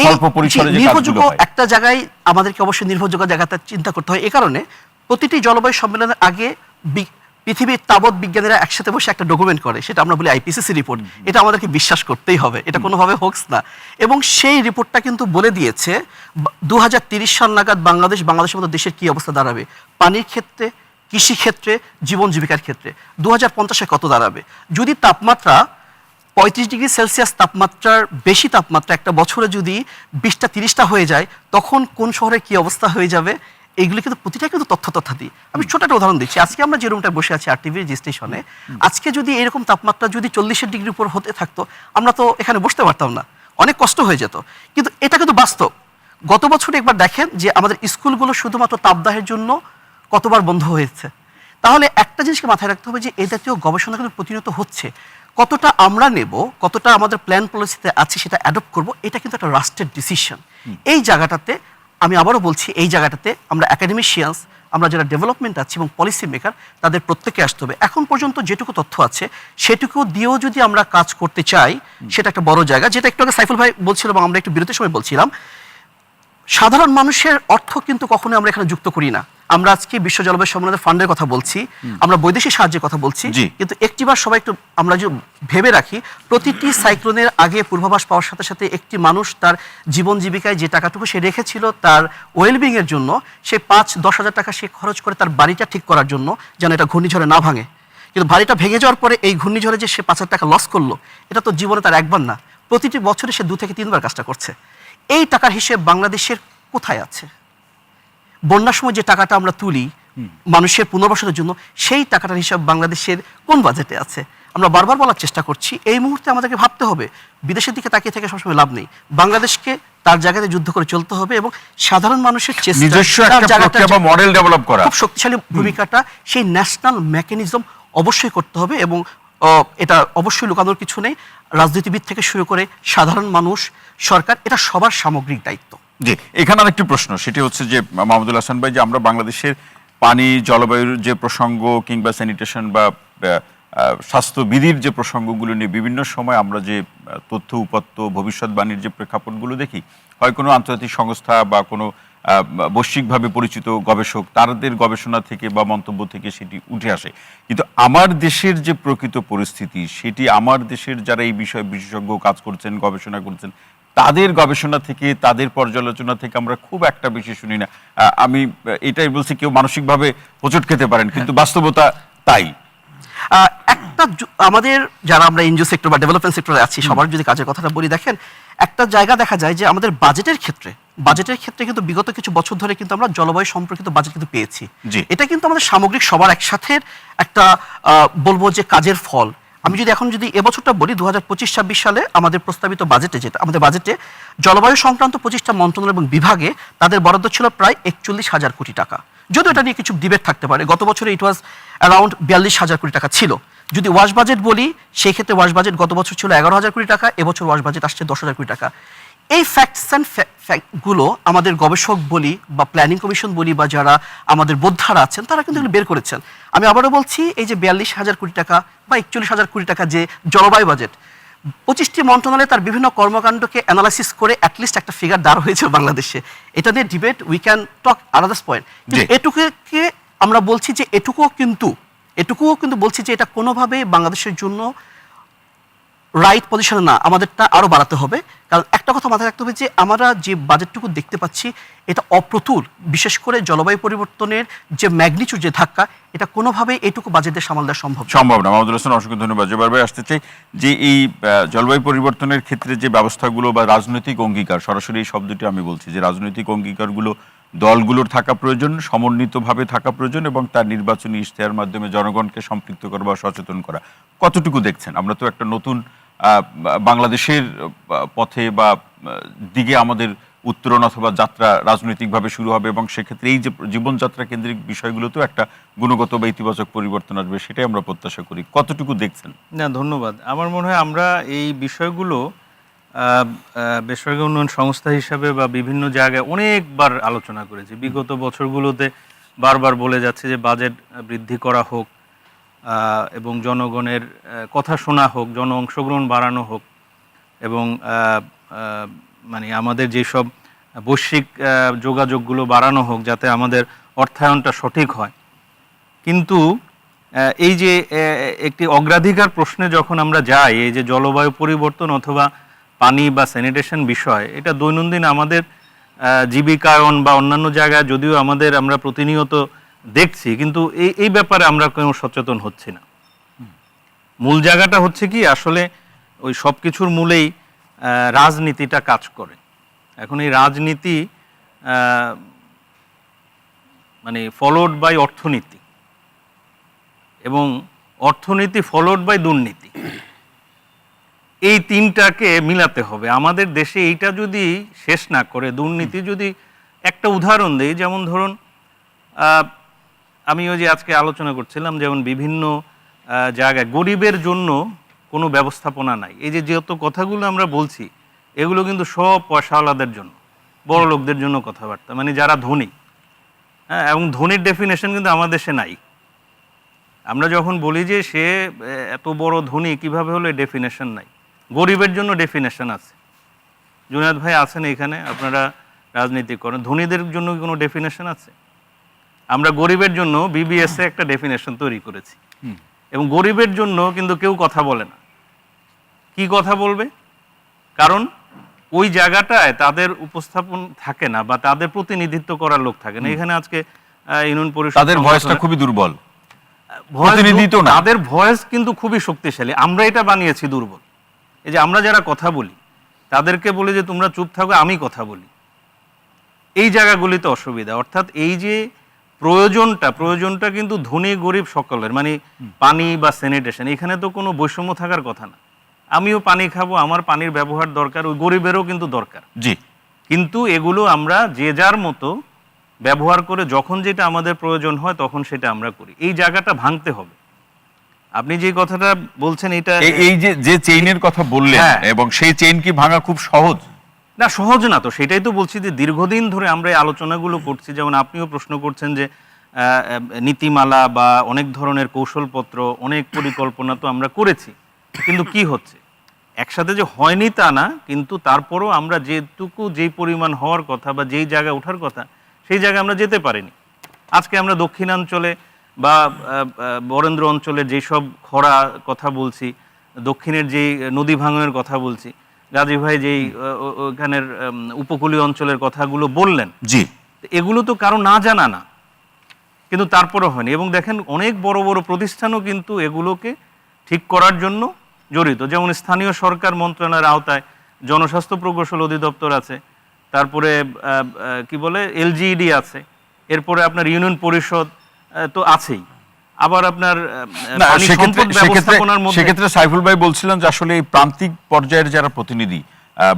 স্বল্প পরিসরে যে কাজগুলো নির্ভরযোগ্য হয়। একটা জায়গায় আমাদেরকে অবশ্যই নির্ভরযোগ্য জায়গাটা চিন্তা করতে হয়। এই কারণে প্রতিটি জলবায়ু সম্মেলনের আগে পৃথিবীর তাবৎ বিজ্ঞানীরা একসাথে বসে একটা ডকুমেন্ট করে, সেটা আমরা বলি আইপিসিসি রিপোর্ট। এটা আমাদেরকে বিশ্বাস করতেই হবে, এটা কোনোভাবে হোক্স না। এবং সেই রিপোর্টটা কিন্তু বলে দিয়েছে 2030 সাল নাগাদ বাংলাদেশের মতো দেশের কি অবস্থা দাঁড়াবে, পানির ক্ষেত্রে, কৃষি ক্ষেত্রে, জীবন জীবিকার ক্ষেত্রে 2050-এ কত দাঁড়াবে। যদি তাপমাত্রা 35 ডিগ্রি সেলসিয়াস তাপমাত্রার বেশি তাপমাত্রা একটা বছরে যদি 20টা 30টা হয়ে যায়, তখন কোন শহরে কি অবস্থা হয়ে যাবে, এইগুলো কিন্তু প্রতিটা কিন্তু তথ্যাদি। আমি ছোট একটা উদাহরণ দিচ্ছি। আজকে আমরা যে রুমটায় বসে আছি আরটিভির যে স্টেশনে, আজকে যদি এরকম তাপমাত্রা যদি 40 ডিগ্রির উপর হতে থাকতো, আমরা তো এখানে বসতে পারতাম না, অনেক কষ্ট হয়ে যেত। কিন্তু এটা কিন্তু বাস্তব। গত বছরে একবার দেখেন যে আমাদের স্কুলগুলো শুধুমাত্র তাপদাহের জন্য কতবার বন্ধ হয়েছে। তাহলে একটা জিনিসকে মাথায় রাখতে হবে যে এই জাতীয় গবেষণা কিন্তু প্রতিনিয়ত হচ্ছে। কতটা আমরা নেব, কতটা আমাদের প্ল্যান পলিসিতে আছে সেটা অ্যাডপ্ট করব, এটা কিন্তু একটা রাষ্ট্রের ডিসিশন। এই জায়গাটাতে আমি আবারও বলছি, এই জায়গাটাতে আমরা একাডেমিশিয়ানস, আমরা যারা ডেভেলপমেন্ট আছি এবং পলিসি মেকার, তাদের প্রত্যেকে আসতে হবে। এখন পর্যন্ত যেটুকু তথ্য আছে সেটুকু দিয়েও যদি আমরা কাজ করতে চাই, সেটা একটা বড় জায়গা। যেটা একটু আগে সাইফুল ভাই বলছিল এবং আমরা একটু বিরতির সময় বলছিলাম, সাধারণ মানুষের অর্থ কিন্তু কখনোই আমরা এখানে যুক্ত করি না। আমরা আজকে বিশ্ব জলবায়ু সম্মেলনের ফান্ডের কথা বলছি, আমরা বৈদেশিক সাহায্যের কথা বলছি, জি। কিন্তু একটিবার সবাই একটু আমরা যে ভেবে রাখি, প্রতিটি সাইক্লোনের আগে পূর্বাভাস পাওয়ার সাথে সাথে একটি মানুষ তার জীবন জীবিকায় যে টাকাটুকু সে রেখেছিল তার ওয়েলবিং এর জন্য, সে 5-10 হাজার টাকা সে খরচ করে তার বাড়িটা ঠিক করার জন্য, যেন এটা ঘূর্ণিঝড়ে না ভাঙে। কিন্তু বাড়িটা ভেঙে যাওয়ার পরে এই ঘূর্ণিঝড়ে যে সে 5,000 টাকা লস করলো, এটা তো জীবনে তার একবার না, প্রতিটি বছরে সে 2 থেকে 3 বার কাজটা করছে। এই টাকার হিসেব বাংলাদেশের কোথায় আছে? বন্যার সময় যে টাকাটা আমরা তুলি মানুষের পুনর্বাসনের জন্য, সেই টাকাটার হিসাব বাংলাদেশের কোন বাজেটে আছে? আমরা বারবার বলার চেষ্টা করছি, এই মুহূর্তে আমাদেরকে ভাবতে হবে, বিদেশের দিকে তাকিয়ে থেকে সবসময় লাভ নেই। বাংলাদেশকে তার জায়গাতে যুদ্ধ করে চলতে হবে এবং সাধারণ মানুষের চেষ্টা, নিজস্ব তার একটা জায়গাটা প্রক্রিয়া বা মডেল ডেভেলপ করা, খুব শক্তিশালী ভূমিকাটা সেই ন্যাশনাল মেকানিজম অবশ্যই করতে হবে। এবং এটা অবশ্যই লুকানোর কিছু নেই, রাজনীতিবিদ থেকে শুরু করে সাধারণ মানুষ, সরকার, এটা সবার সামগ্রিক দায়িত্ব। জি। এখানে আরেকটি প্রশ্ন, সেটি হচ্ছে যে মাহমুদুল হাসান ভাই, যে আমরা বাংলাদেশের পানি, জলবায়ুর যে প্রসঙ্গ কিংবা স্যানিটেশন বা স্বাস্থ্যবিধির যে প্রসঙ্গগুলো নিয়ে বিভিন্ন সময় আমরা যে তথ্য উপাত্ত, ভবিষ্যৎবাণীর যে প্রেক্ষাপটগুলো দেখি, হয় কোনো আন্তর্জাতিক সংস্থা বা কোনো বৈশ্বিকভাবে পরিচিত গবেষক, তাদের গবেষণা থেকে বা মন্তব্য থেকে সেটি উঠে আসে। কিন্তু আমার দেশের যে প্রকৃত পরিস্থিতি, সেটি আমার দেশের যারা এই বিষয়ে বিশেষজ্ঞ কাজ করছেন, গবেষণা করছেন, তাদের গবেষণা থেকে, তাদের পর্যালোচনা থেকে আমরা খুব একটা বেশি শুনি না। আমি এটাই বলছি, কেউ মানসিকভাবে হোঁচট খেতে পারেন, কিন্তু বাস্তবতা তাই। একটা আমাদের যারা আমরা এনজিও সেক্টর বা ডেভেলপমেন্ট সেক্টরে আছি, সবার যদি কাজের কথাটা বলি, দেখেন একটা জায়গা দেখা যায় যে আমাদের বাজেটের ক্ষেত্রে কিন্তু বিগত কিছু বছর ধরে কিন্তু আমরা জলবায়ু সম্পর্কিত বাজেট কিন্তু পেয়েছি। এটা কিন্তু আমাদের সামগ্রিক সবার একসাথে একটা বলবো যে কাজের ফল। আমি যদি এবছরটা বলি, 2025-26 সালে আমাদের প্রস্তাবিত বাজেটে, যেটা আমাদের বাজেটে জলবায়ু সংক্রান্ত 25টা মন্ত্রণালয় এবং বিভাগে তাদের বরাদ্দ ছিল প্রায় 41,000 কোটি টাকা। যদিও এটা নিয়ে কিছু ডিবেট থাকতে পারে, গত বছরে ইট ওয়াজ অ্যারাউন্ড 42,000 কোটি টাকা ছিল। যদি ওয়াশ বাজেট বলি, সেই ক্ষেত্রে ওয়াশ বাজেট গত বছর ছিল 11,000 কোটি টাকা, এবছর ওয়াশ বাজেট আসছে 10,000 কোটি টাকা। এই ফ্যাক্টস অ্যান্ড ফ্যাক্টগুলো আমাদের গবেষক বলি বা প্ল্যানিং কমিশন বলি বা যারা আমাদের বোদ্ধারা আছেন তারা কিন্তু এগুলো বের করেছেন। আমি আবারও বলছি, এই যে 42,000 কোটি টাকা বা 41,000 কোটি টাকা যে জলবায়ু বাজেট, 25টি মন্ত্রণালয়ে তার বিভিন্ন কর্মকাণ্ডকে অ্যানালাইসিস করে অ্যাটলিস্ট একটা ফিগার দাঁড় হয়েছে বাংলাদেশে। এটা নিয়ে debate we can talk another point, কিন্তু এটুকুকে আমরা বলছি যে এটুকুও কিন্তু বলছি যে এটা কোনোভাবেই বাংলাদেশের জন্য রাইট পজিশনে না, আমাদেরটা আরও বাড়াতে হবে। কারণ একটা কথা মাথায় রাখতে হবে যে আমরা যে বাজেটটুকু দেখতে পাচ্ছি এটা অপ্রতুল, বিশেষ করে জলবায়ু পরিবর্তনের যে ম্যাগনিটিউড, যে ধাক্কা, এটা কোনোভাবেই এইটুকু বাজেটে সামাল দেওয়া সম্ভব না। মাহমুদুল হাসান, অসংখ্য ধন্যবাদ। জুবাইর ভাই, আসতে চাই যে এই জলবায়ু পরিবর্তনের ক্ষেত্রে যে ব্যবস্থাগুলো বা রাজনৈতিক অঙ্গীকার, সরাসরি এই শব্দটি আমি বলছি যে রাজনৈতিক অঙ্গীকারগুলো দলগুলোর থাকা প্রয়োজন, সমন্বিতভাবে থাকা প্রয়োজন এবং তার নির্বাচনী ইশতেহারের মাধ্যমে জনগণকে সম্পৃক্ত করা বা সচেতন করা। কতটুকু দেখছেন? আমরা তো একটা নতুন বাংলাদেশের পথে বা দিকে আমাদের উত্তরণ অথবা যাত্রা রাজনৈতিকভাবে শুরু হবে এবং সেক্ষেত্রে এই যে জীবনযাত্রা কেন্দ্রিক বিষয়গুলোতেও একটা গুণগত বা ইতিবাচক পরিবর্তন আসবে, সেটাই আমরা প্রত্যাশা করি। কতটুকু দেখছেন? না, ধন্যবাদ। আমার মনে হয় আমরা এই বিষয়গুলো বেসরকারি উন্নয়ন সংস্থা হিসাবে বা বিভিন্ন জায়গায় অনেকবার আলোচনা করেছি। বিগত বছরগুলোতে বারবার বলে যাচ্ছে যে বাজেট বৃদ্ধি করা হোক এবং জনগণের কথা শোনা হোক, জন অংশগ্রহণ বাড়ানো হোক এবং মানে আমাদের যেসব বৈশ্বিক যোগাযোগগুলো বাড়ানো হোক যাতে আমাদের অর্থায়নটা সঠিক হয়। কিন্তু এই যে একটি অগ্রাধিকার প্রশ্নে যখন আমরা যাই, এই যে জলবায়ু পরিবর্তন অথবা পানি বা স্যানিটেশন বিষয়, এটা দৈনন্দিন আমাদের জীবিকায়ন বা অন্যান্য জায়গায় যদিও আমরা প্রতিনিয়ত দেখছি, কিন্তু এই ব্যাপারে আমরা কোনো সচেতন হচ্ছি না। মূল জায়গাটা হচ্ছে কি, আসলে ওই সব কিছুর মূলেই রাজনীতিটা কাজ করে। এখন এই রাজনীতি মানে ফলোড বাই অর্থনীতি এবং অর্থনীতি ফলোড বাই দুর্নীতি, এই তিনটাকে মিলাতে হবে। আমাদের দেশে এইটা যদি শেষ না করে, দুর্নীতি যদি, একটা উদাহরণ দেই, যেমন ধরুন আমি ওই যে আজকে আলোচনা করছিলাম, যেমন বিভিন্ন জায়গায় গরিবের জন্য কোনো ব্যবস্থাপনা নাই। এই যে যত কথাগুলো আমরা বলছি এগুলো কিন্তু সব পয়সাওয়ালাদের জন্য, বড় লোকদের জন্য কথাবার্তা, মানে যারা ধনী। হ্যাঁ, এবং ধনীর ডেফিনেশন কিন্তু আমাদের দেশে নাই। আমরা যখন বলি যে সে এত বড় ধনী কিভাবে হলো, ডেফিনেশন নাই। গরিবের জন্য ডেফিনেশন আছে। জুনায়েদ ভাই আছেন এখানে, আপনারা রাজনীতি করেন, ধনীদের জন্য কি কোনো ডেফিনেশন আছে? আমরা গরিবের জন্য বিবিএসে একটা ডেফিনেশন তৈরি করেছি এবং গরিবের জন্য কিন্তু কেউ কথা বলে না। কি কথা বলবে? কারণ ওই জায়গাটায় তাদের উপস্থাপন থাকে না বা তাদের প্রতিনিধিত্ব করার লোক থাকে না। এখানে আজকে ইউনিয়ন পরিষদ, তাদের ভয়েসটা খুবই দুর্বল, তাদের ভয়েস কিন্তু খুবই শক্তিশালী। আমরা এটা বানিয়েছি দুর্বল। এই যে আমরা যারা কথা বলি তাদেরকে বলি যে তোমরা চুপ থাকো, আমি কথা বলি, এই জায়গাগুলিতে অসুবিধা। অর্থাৎ এই যে প্রয়োজনটা কিন্তু ধনী গরিব সকলের, মানে পানি বা স্যানিটেশন, এখানে তো কোনো বৈষম্য থাকার কথা না। আমিও পানি খাবো, আমার পানির ব্যবহার দরকার, ওই গরিবেরও কিন্তু দরকার। জি, কিন্তু এগুলো আমরা যে যার মতো ব্যবহার করে যখন যেটা আমাদের প্রয়োজন হয় তখন সেটা আমরা করি। এই জায়গাটা ভাঙতে হবে। আপনি যে কথাটা বলছেন এটা, এই যে চেইনের কথা বললেন, এবং সেই চেইন কি ভাঙা খুব সহজ? না, সহজ না। তো সেটাই তো বলছি যে দীর্ঘদিন ধরে আমরা এই আলোচনাগুলো করছি। যেমন আপনিও প্রশ্ন করছেন যে নীতিমালা বা অনেক ধরনের কৌশলপত্র, অনেক পরিকল্পনা তো আমরা করেছি, কিন্তু কি হচ্ছে? একসাথে যে হয়নি তা না, কিন্তু তারপরও আমরা যেই পরিমাণ হওয়ার কথা বা যেই জায়গায় ওঠার কথা সেই জায়গায় আমরা যেতে পারিনি। আজকে আমরা দক্ষিণাঞ্চলে বা বরেন্দ্র অঞ্চলের যেসব খরা কথা বলছি, দক্ষিণের যেই নদী ভাঙনের কথা বলছি, গাজী ভাই যেই ওখানের উপকূলীয় অঞ্চলের কথাগুলো বললেন, জি, এগুলো তো কারো না জানা না, কিন্তু তারপরও হয়নি। এবং দেখেন অনেক বড় বড় প্রতিষ্ঠানও কিন্তু এগুলোকে ঠিক করার জন্য জড়িত। যেমন স্থানীয় সরকার মন্ত্রণালয়ের আওতায় জনস্বাস্থ্য প্রকৌশল অধিদপ্তর আছে, তারপরে কি বলে এলজিইডি আছে, এরপরে আপনার ইউনিয়ন পরিষদ তো আছেই। আবার আপনার সেক্ষেত্রে সাইফুল ভাই বলছিলেন যে আসলে এই প্রান্তিক পর্যায়ের যারা প্রতিনিধি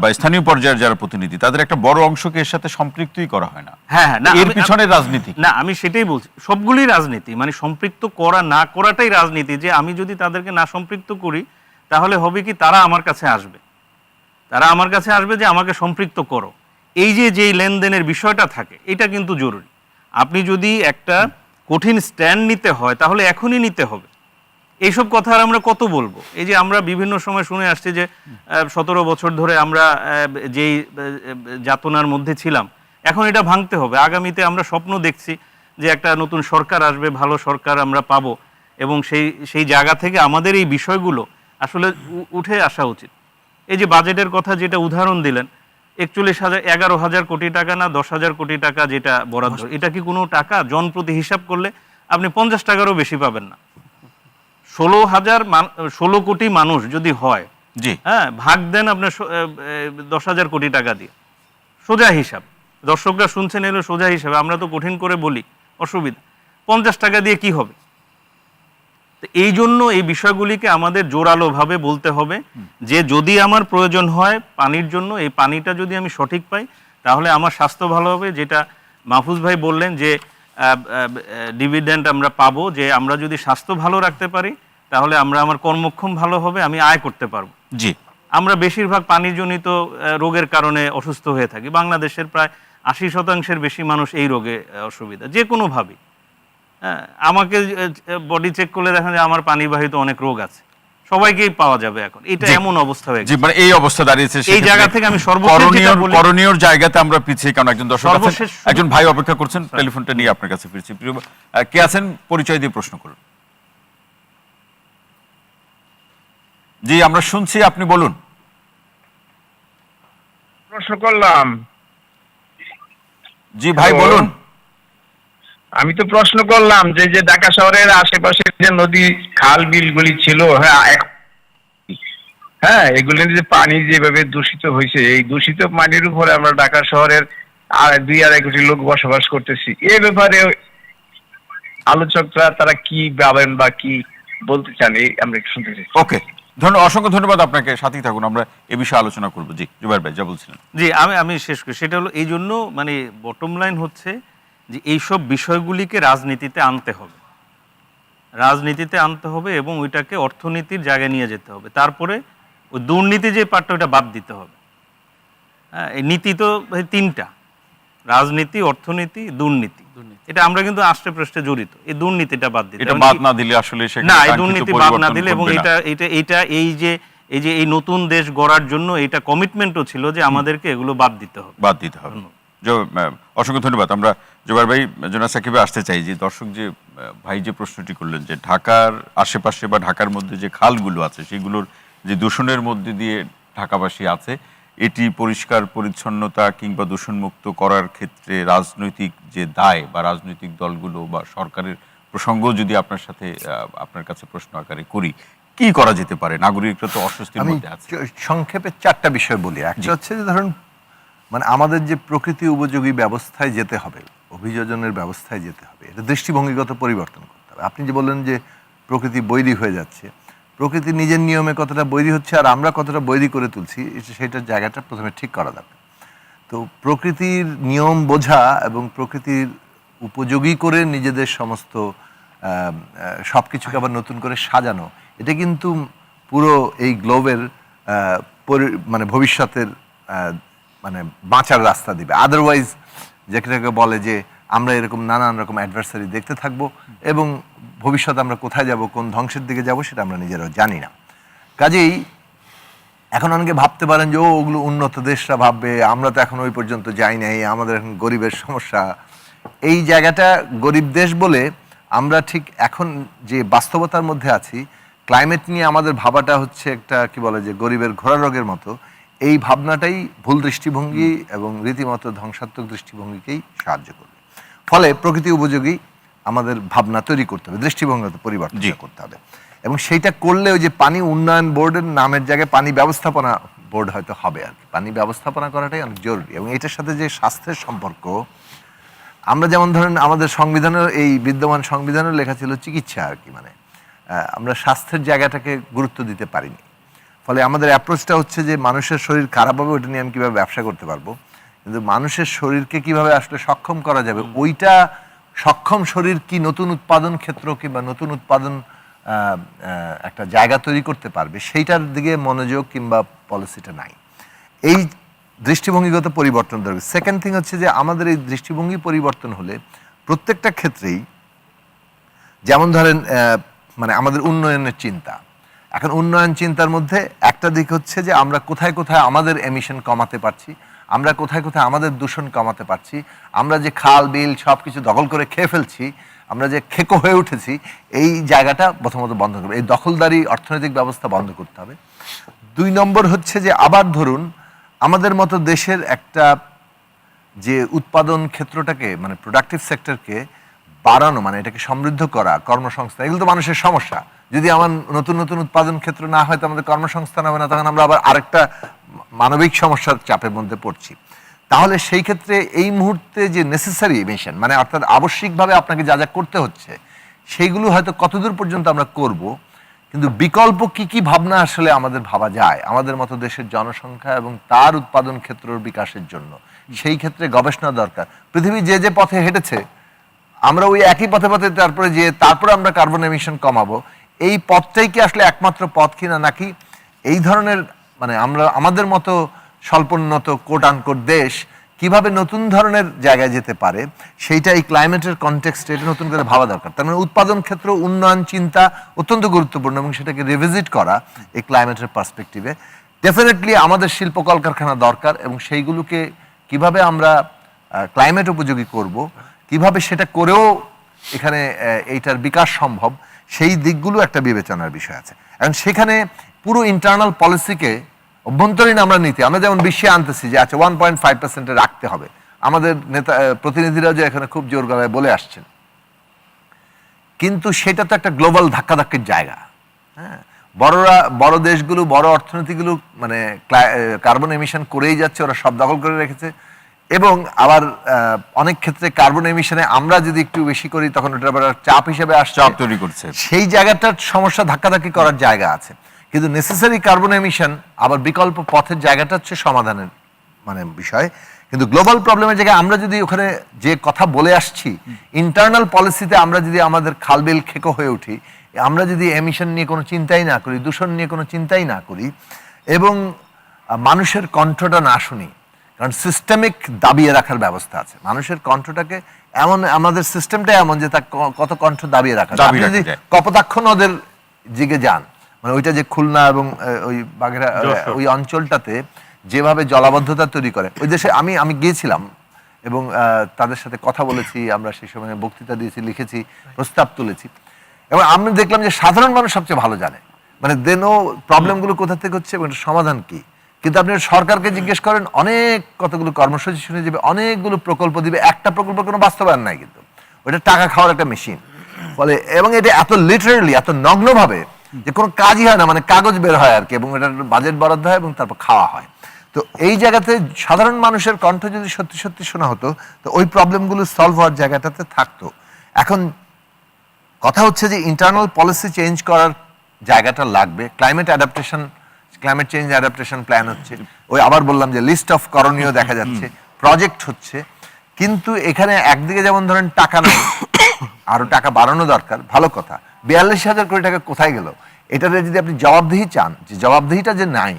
বা স্থানীয় পর্যায়ের যারা প্রতিনিধি, তাদের একটা বড় অংশকে এর সাথে সম্পৃক্তই করা হয় না। হ্যাঁ হ্যাঁ, না এর পিছনে রাজনীতি কি? না, আমি সেটাই বলছি, সবগুলোই রাজনীতি, মানে সম্পৃক্ত করা না করাটাই রাজনীতি। যে আমি যদি তাদেরকে না সম্পৃক্ত করি, তাহলে হবে কি, তারা আমার কাছে আসবে, যে আমাকে সম্পৃক্ত করো। এই যে যেই লেনদেনের বিষয়টা থাকে, এটা কিন্তু জরুরি। আপনি যদি একটা কঠিন স্ট্যান্ড নিতে হয়, তাহলে এখনই নিতে হবে। এইসব কথা আর আমরা কত বলবো? এই যে আমরা বিভিন্ন সময় শুনে আসছি যে 17 বছর ধরে আমরা যেই যাতনার মধ্যে ছিলাম, এখন এটা ভাঙতে হবে। আগামীতে আমরা স্বপ্ন দেখছি যে একটা নতুন সরকার আসবে, ভালো সরকার আমরা পাবো, এবং সেই জায়গা থেকে আমাদের এই বিষয়গুলো আসলে উঠে আসা উচিত। এই যে বাজেটের কথা যেটা উদাহরণ দিলেন, 11,000 কোটি টাকা না 10,000 কোটি টাকা যেটা বরাদ্দ, এটা কি কোনো টাকা? জনপ্রতি হিসাব করলে আপনি 50 টাকারও বেশি পাবেন না। 16 কোটি মানুষ যদি হয়, জি, হ্যাঁ, ভাগ দেন আপনার 10,000 কোটি টাকা দিয়ে, সোজা হিসাব। দর্শকরা শুনছেন, এলো সোজা হিসাবে, আমরা তো কঠিন করে বলি, অসুবিধা। 50 টাকা দিয়ে কি হবে? তো এই জন্য এই বিষয়গুলিকে আমাদের জোরালোভাবে বলতে হবে যে যদি আমার প্রয়োজন হয় পানির জন্য, এই পানিটা যদি আমি সঠিক পাই, তাহলে আমার স্বাস্থ্য ভালো হবে। যেটা মাহফুজ ভাই বললেন যে ডিভিডেন্ড আমরা পাবো, যে আমরা যদি স্বাস্থ্য ভালো রাখতে পারি, তাহলে আমার কর্মক্ষম ভালো হবে, আমি আয় করতে পারবো। জি, আমরা বেশিরভাগ পানিজনিত রোগের কারণে অসুস্থ হয়ে থাকি। বাংলাদেশের প্রায় 80% বেশি মানুষ এই রোগে অসুবিধা, যে কোনোভাবেই। হ্যাঁ, আমাকে বডি চেক করলে দেখা যায় আমার পানিবাহিত অনেক রোগ আছে, সবাইকেই পাওয়া যাবে এখন। এটা জি। এমন অবস্থা হয়ে জি, গেছে। মানে এই অবস্থা দাঁড়িয়েছে। এই জায়গা থেকে আমি সর্বশেষ যেটা বলি, করণীয় জায়গাতে আমরা পিছিয়ে, কারণ একজন দর্শক আছেন, সর্বশেষ একজন ভাই অপেক্ষা করছেন, টেলিফোনটা নিয়ে আপনার কাছে ফিরছি। প্রিয় কে আছেন, পরিচয় দিয়ে প্রশ্ন করুন। জি, আমরা শুনছি, আপনি বলুন। প্রশ্ন করলাম। জি ভাই, হ্যালো। বলুন। আমি তো প্রশ্ন করলাম যে ঢাকা শহরের আশেপাশে যে নদী খাল বিলগুলি ছিল, হ্যাঁ এগুলি যে পানি যেভাবে দূষিত হয়েছে, এই দূষিত পানির উপরে আমরা ঢাকা শহরের 2-2.5 কোটি লোক বসবাস করতেছি। এ ব্যাপারে আলোচকরা তারা কি ভাবেন বা কি বলতে চান, এই আমরা একটু শুনতে চাই। ওকে, অসংখ্য ধন্যবাদ আপনাকে, সাথেই থাকুন, আমরা এ বিষয়ে আলোচনা করবো। জি, জুবাইর ভাই যা বলছিলেন। জি, আমি শেষ করি। সেটা হলো, এই জন্য মানে বটম লাইন হচ্ছে যে এইসব বিষয়গুলিকে রাজনীতিতে আনতে হবে, এবং ওইটাকে অর্থনীতির জায়গায় নিয়ে যেতে হবে। তারপরে ওই দুর্নীতি যে পার্টটা, ওইটা বাদ দিতে হবে। হ্যাঁ, এই নীতি তো ভাই 3টা: রাজনীতি, অর্থনীতি, দুর্নীতি। এটা আমরা কিন্তু আষ্টে পৃষ্ঠে জড়িত। এই দুর্নীতিটা বাদ দিতে, এটা বাদ না দিলে আসলে সেখানে না, এই কাঙ্ক্ষিত দুর্নীতি বাদ পরিবর্তন না দিলে, এবং ঘটবে না। এটা এই নতুন দেশ গড়ার জন্য এটা কমিটমেন্টও ছিল যে আমাদেরকে এগুলো বাদ দিতে হবে। অসংখ্য ধন্যবাদ। আমরা জুবাইর ভাই, জোনাস সাকিবে আসতে চাই। যে দর্শক, যে ভাই যে প্রশ্নটি করলেন, যে ঢাকার আশেপাশে বা ঢাকার মধ্যে যে খালগুলো আছে, সেগুলোর যে দূষণের মধ্যে দিয়ে ঢাকাবাসী আছে, এটি পরিষ্কার পরিচ্ছন্নতা কিংবা দূষণমুক্ত করার ক্ষেত্রে রাজনৈতিক যে দায় বা রাজনৈতিক দলগুলো বা সরকারের প্রসঙ্গ যদি আপনার কাছে প্রশ্ন আকারে করি, কি করা যেতে পারে? নাগরিকরা তো অস্বস্তির আমি মধ্যে আছে। সংক্ষেপে 4টা বিষয় বলি। একটা হচ্ছে যে ধরুন, মানে আমাদের যে প্রকৃতি উপযোগী ব্যবস্থায় যেতে হবে, অভিযোজনের ব্যবস্থায় যেতে হবে, এটা দৃষ্টিভঙ্গিগত পরিবর্তন করতে হবে। আপনি যে বললেন যে প্রকৃতি বৈরী হয়ে যাচ্ছে, প্রকৃতি নিজের নিয়মে কতটা বৈরী হচ্ছে আর আমরা কতটা বৈরী করে তুলছি, সেটার জায়গাটা প্রথমে ঠিক করা দরকার। তো প্রকৃতির নিয়ম বোঝা এবং প্রকৃতির উপযোগী করে নিজেদের সমস্ত সব কিছুকে আবার নতুন করে সাজানো, এটা কিন্তু পুরো এই গ্লোবের মানে ভবিষ্যতের মানে বাঁচার রাস্তা দিবে। আদারওয়াইজ যেটাকে বলে যে আমরা এরকম নানান রকম অ্যাডভার্সারি দেখতে থাকবো এবং ভবিষ্যতে আমরা কোথায় যাব, কোন ধ্বংসের দিকে যাব, সেটা আমরা নিজেরাও জানি না। কাজেই এখন অনেকে ভাবতে পারেন যে ওগুলো উন্নত দেশরা ভাববে, আমরা তো এখন ওই পর্যন্ত যাই নাই, আমাদের এখন গরিবের সমস্যা। এই জায়গাটা গরিব দেশ বলে আমরা ঠিক এখন যে বাস্তবতার মধ্যে আছি, ক্লাইমেট নিয়ে আমাদের ভাবাটা হচ্ছে একটা কি বলে যে গরিবের ঘোড়া রোগের মতো। এই ভাবনাটাই ভুল দৃষ্টিভঙ্গি এবং রীতিমতো ধ্বংসাত্মক দৃষ্টিভঙ্গিকেই সাহায্য করবে। ফলে প্রকৃতি উপযোগী আমাদের ভাবনা তৈরি করতে হবে, দৃষ্টিভঙ্গিতে পরিবর্তন করতে হবে। এবং সেইটা করলে ওই যে পানি উন্নয়ন বোর্ডের নামের জায়গায় পানি ব্যবস্থাপনা বোর্ড হয়তো হবে আর কি। পানি ব্যবস্থাপনা করাটাই অনেক জরুরি। এবং এটার সাথে যে স্বাস্থ্যের সম্পর্ক, আমরা যেমন ধরেন আমাদের সংবিধানের, এই বিদ্যমান সংবিধানের লেখা ছিল চিকিৎসা আর কি, মানে আমরা স্বাস্থ্যের জায়গাটাকে গুরুত্ব দিতে পারিনি। ফলে আমাদের অ্যাপ্রোচটা হচ্ছে যে মানুষের শরীর খারাপ হবে ওটা নিয়ে আমি কীভাবে ব্যবসা করতে পারবো, কিন্তু মানুষের শরীরকে কিভাবে আসলে সক্ষম করা যাবে, ওইটা সক্ষম শরীর কি নতুন উৎপাদন ক্ষেত্র কিংবা নতুন উৎপাদন একটা জায়গা তৈরি করতে পারবে, সেইটার দিকে মনোযোগ কিংবা পলিসিটা নাই। এই দৃষ্টিভঙ্গিগত পরিবর্তন দরকার। সেকেন্ড থিং হচ্ছে যে আমাদের এই দৃষ্টিভঙ্গি পরিবর্তন হলে প্রত্যেকটা ক্ষেত্রেই, যেমন ধরেন মানে আমাদের উন্নয়নের চিন্তা, এখন উন্নয়ন চিন্তার মধ্যে একটা দিক হচ্ছে যে আমরা কোথায় কোথায় আমাদের এমিশন কমাতে পারছি, আমরা কোথায় কোথায় আমাদের দূষণ কমাতে পারছি, আমরা যে খাল বিল সব কিছু দখল করে খেয়ে ফেলছি, আমরা যে খেকো হয়ে উঠেছি, এই জায়গাটা প্রথমত বন্ধ করবে, এই দখলদারি অর্থনৈতিক ব্যবস্থা বন্ধ করতে হবে। 2 নম্বর হচ্ছে যে আবার ধরুন আমাদের মতো দেশের একটা যে উৎপাদন ক্ষেত্রটাকে মানে প্রোডাক্টিভ সেক্টরকে বাড়ানো, মানে এটাকে সমৃদ্ধ করা, কর্মসংস্থান, এগুলো তো মানুষের সমস্যা। যদি আমার নতুন নতুন উৎপাদন ক্ষেত্র না হয় তো আমাদের কর্মসংস্থান হবে না, তখন আমরা আবার আরেকটা মানবিক সমস্যার চাপের মধ্যে পড়ছি। তাহলে সেই ক্ষেত্রে এই মুহূর্তে যে নেসেসারি মিশন, মানে অর্থাৎ আবশ্যিকভাবে আপনাকে যা যা করতে হচ্ছে সেইগুলো হয়তো কতদূর পর্যন্ত আমরা করব, কিন্তু বিকল্প কি কি ভাবনা আসলে আমাদের ভাবা যায় আমাদের মতো দেশের জনসংখ্যা এবং তার উৎপাদন ক্ষেত্রের বিকাশের জন্য, সেই ক্ষেত্রে গবেষণা দরকার। পৃথিবী যে যে পথে হেঁটেছে আমরা ওই একই পথে পথে তারপরে আমরা কার্বন এমিশন কমাবো, এই পথটাই কি আসলে একমাত্র পথ কিনা, নাকি এই ধরনের মানে আমরা আমাদের মতো স্বল্পোন্নত কোট আনকোট দেশ কিভাবে নতুন ধরনের জায়গায় যেতে পারে, সেইটা এই ক্লাইমেটের কনটেক্সটে এটা নতুন করে ভাবা দরকার। তার মানে উৎপাদন ক্ষেত্র উন্নয়ন চিন্তা অত্যন্ত গুরুত্বপূর্ণ এবং সেটাকে রিভিজিট করা এই ক্লাইমেটের পার্সপেক্টিভে। ডেফিনেটলি আমাদের শিল্প কলকারখানা দরকার এবং সেইগুলোকে কিভাবে আমরা ক্লাইমেট উপযোগী করব, কিভাবে সেটা করেও এখানে এইটার বিকাশ সম্ভব, সেই দিকগুলো একটা বিবেচনার বিষয় আছে। এবং সেখানে পুরো ইন্টারনাল পলিসিকে অভ্যন্তরীণ আমরা নীতি আমরা যেমন বিশ্বে আনতেছি যে আচ্ছা 1.5% রাখতে হবে, আমাদের নেতা প্রতিনিধিরাও যে এখানে খুব জোর গলায় বলে আসছেন, কিন্তু সেটা তো একটা গ্লোবাল ধাক্কাধাক্কির জায়গা। হ্যাঁ, বড় দেশগুলো, বড় অর্থনীতিগুলো মানে কার্বন এমিশন করেই যাচ্ছে, ওরা সব দখল করে রেখেছে। এবং আবার অনেক ক্ষেত্রে কার্বন এমিশনে আমরা যদি একটু বেশি করি তখন ওটা আবার চাপ হিসেবে আসছে, চাপ তৈরি করছে। সেই জায়গাটার সমস্যা ধাক্কাধাক্কি করার জায়গা আছে। কিন্তু নেসেসারি কার্বন এমিশন আবার বিকল্প পথের জায়গাটা হচ্ছে সমাধানের মানে বিষয়। কিন্তু গ্লোবাল প্রবলেমের জায়গায় আমরা যদি ওখানে যে কথা বলে আসছি, ইন্টারনাল পলিসিতে আমরা যদি আমাদের খালবিল খেকো হয়ে উঠি, আমরা যদি এমিশন নিয়ে কোনো চিন্তাই না করি, দূষণ নিয়ে কোনো চিন্তাই না করি এবং মানুষের কণ্ঠটা না শুনি, কারণ সিস্টেমিক দাবিয়ে রাখার ব্যবস্থা আছে, মানুষের কণ্ঠটাকে এমন আমাদের সিস্টেমটা এমন যে তার কত কণ্ঠ দাবিয়ে রাখা। আপনি যদি কপোতাক্ষ নদের দিকে যান, মানে ওইটা যে খুলনা এবং ওই বাগেরহাট ওই অঞ্চলটাতে যেভাবে জলাবদ্ধতা তৈরি করে, ওই দেশে আমি গিয়েছিলাম এবং তাদের সাথে কথা বলেছি, আমরা সেই সময় বক্তৃতা দিয়েছি, লিখেছি, প্রস্তাব তুলেছি এবং আমি দেখলাম যে সাধারণ মানুষ সবচেয়ে ভালো জানে, মানে দেনো প্রবলেমগুলো কোথা থেকে হচ্ছে এবং সমাধান কি। কিন্তু আপনি সরকারকে জিজ্ঞেস করেন, অনেক কতগুলো কর্মসূচি শুনে যাবে, অনেকগুলো প্রকল্প দিবে, একটা প্রকল্প কোনো বাস্তবায়ন নাই, কিন্তু ওটা টাকা খাওয়ার একটা মেশিন। ফলে এবং এটা এত লিটারেলি এত নগ্নভাবে যে কোনো কাজই হয় না, মানে কাগজ বের হয় আর কি, এবং এটার বাজেট বরাদ্দ হয় এবং তারপর খাওয়া হয়। তো এই জায়গাতে সাধারণ মানুষের কণ্ঠ যদি সত্যি সত্যি শোনা হতো তো ওই প্রবলেমগুলো সলভ হওয়ার জায়গাটাতে থাকতো। এখন কথা হচ্ছে যে ইন্টারনাল পলিসি চেঞ্জ করার জায়গাটা লাগবে। ক্লাইমেট চেঞ্জ অ্যাডাপ্টেশন প্ল্যান হচ্ছে, ওই আবার বললাম যে লিস্ট অফ করণীয় দেখা যাচ্ছে, প্রজেক্ট হচ্ছে, কিন্তু এখানে একদিকে যেমন ধরেন টাকা নেই, আরো টাকা বাড়ানো দরকার, ভালো কথা। 42,000 কোটি টাকা কোথায় গেল, এটাতে যদি আপনি জবাবদিহি চান, যে জবাবদিহিটা যে নাই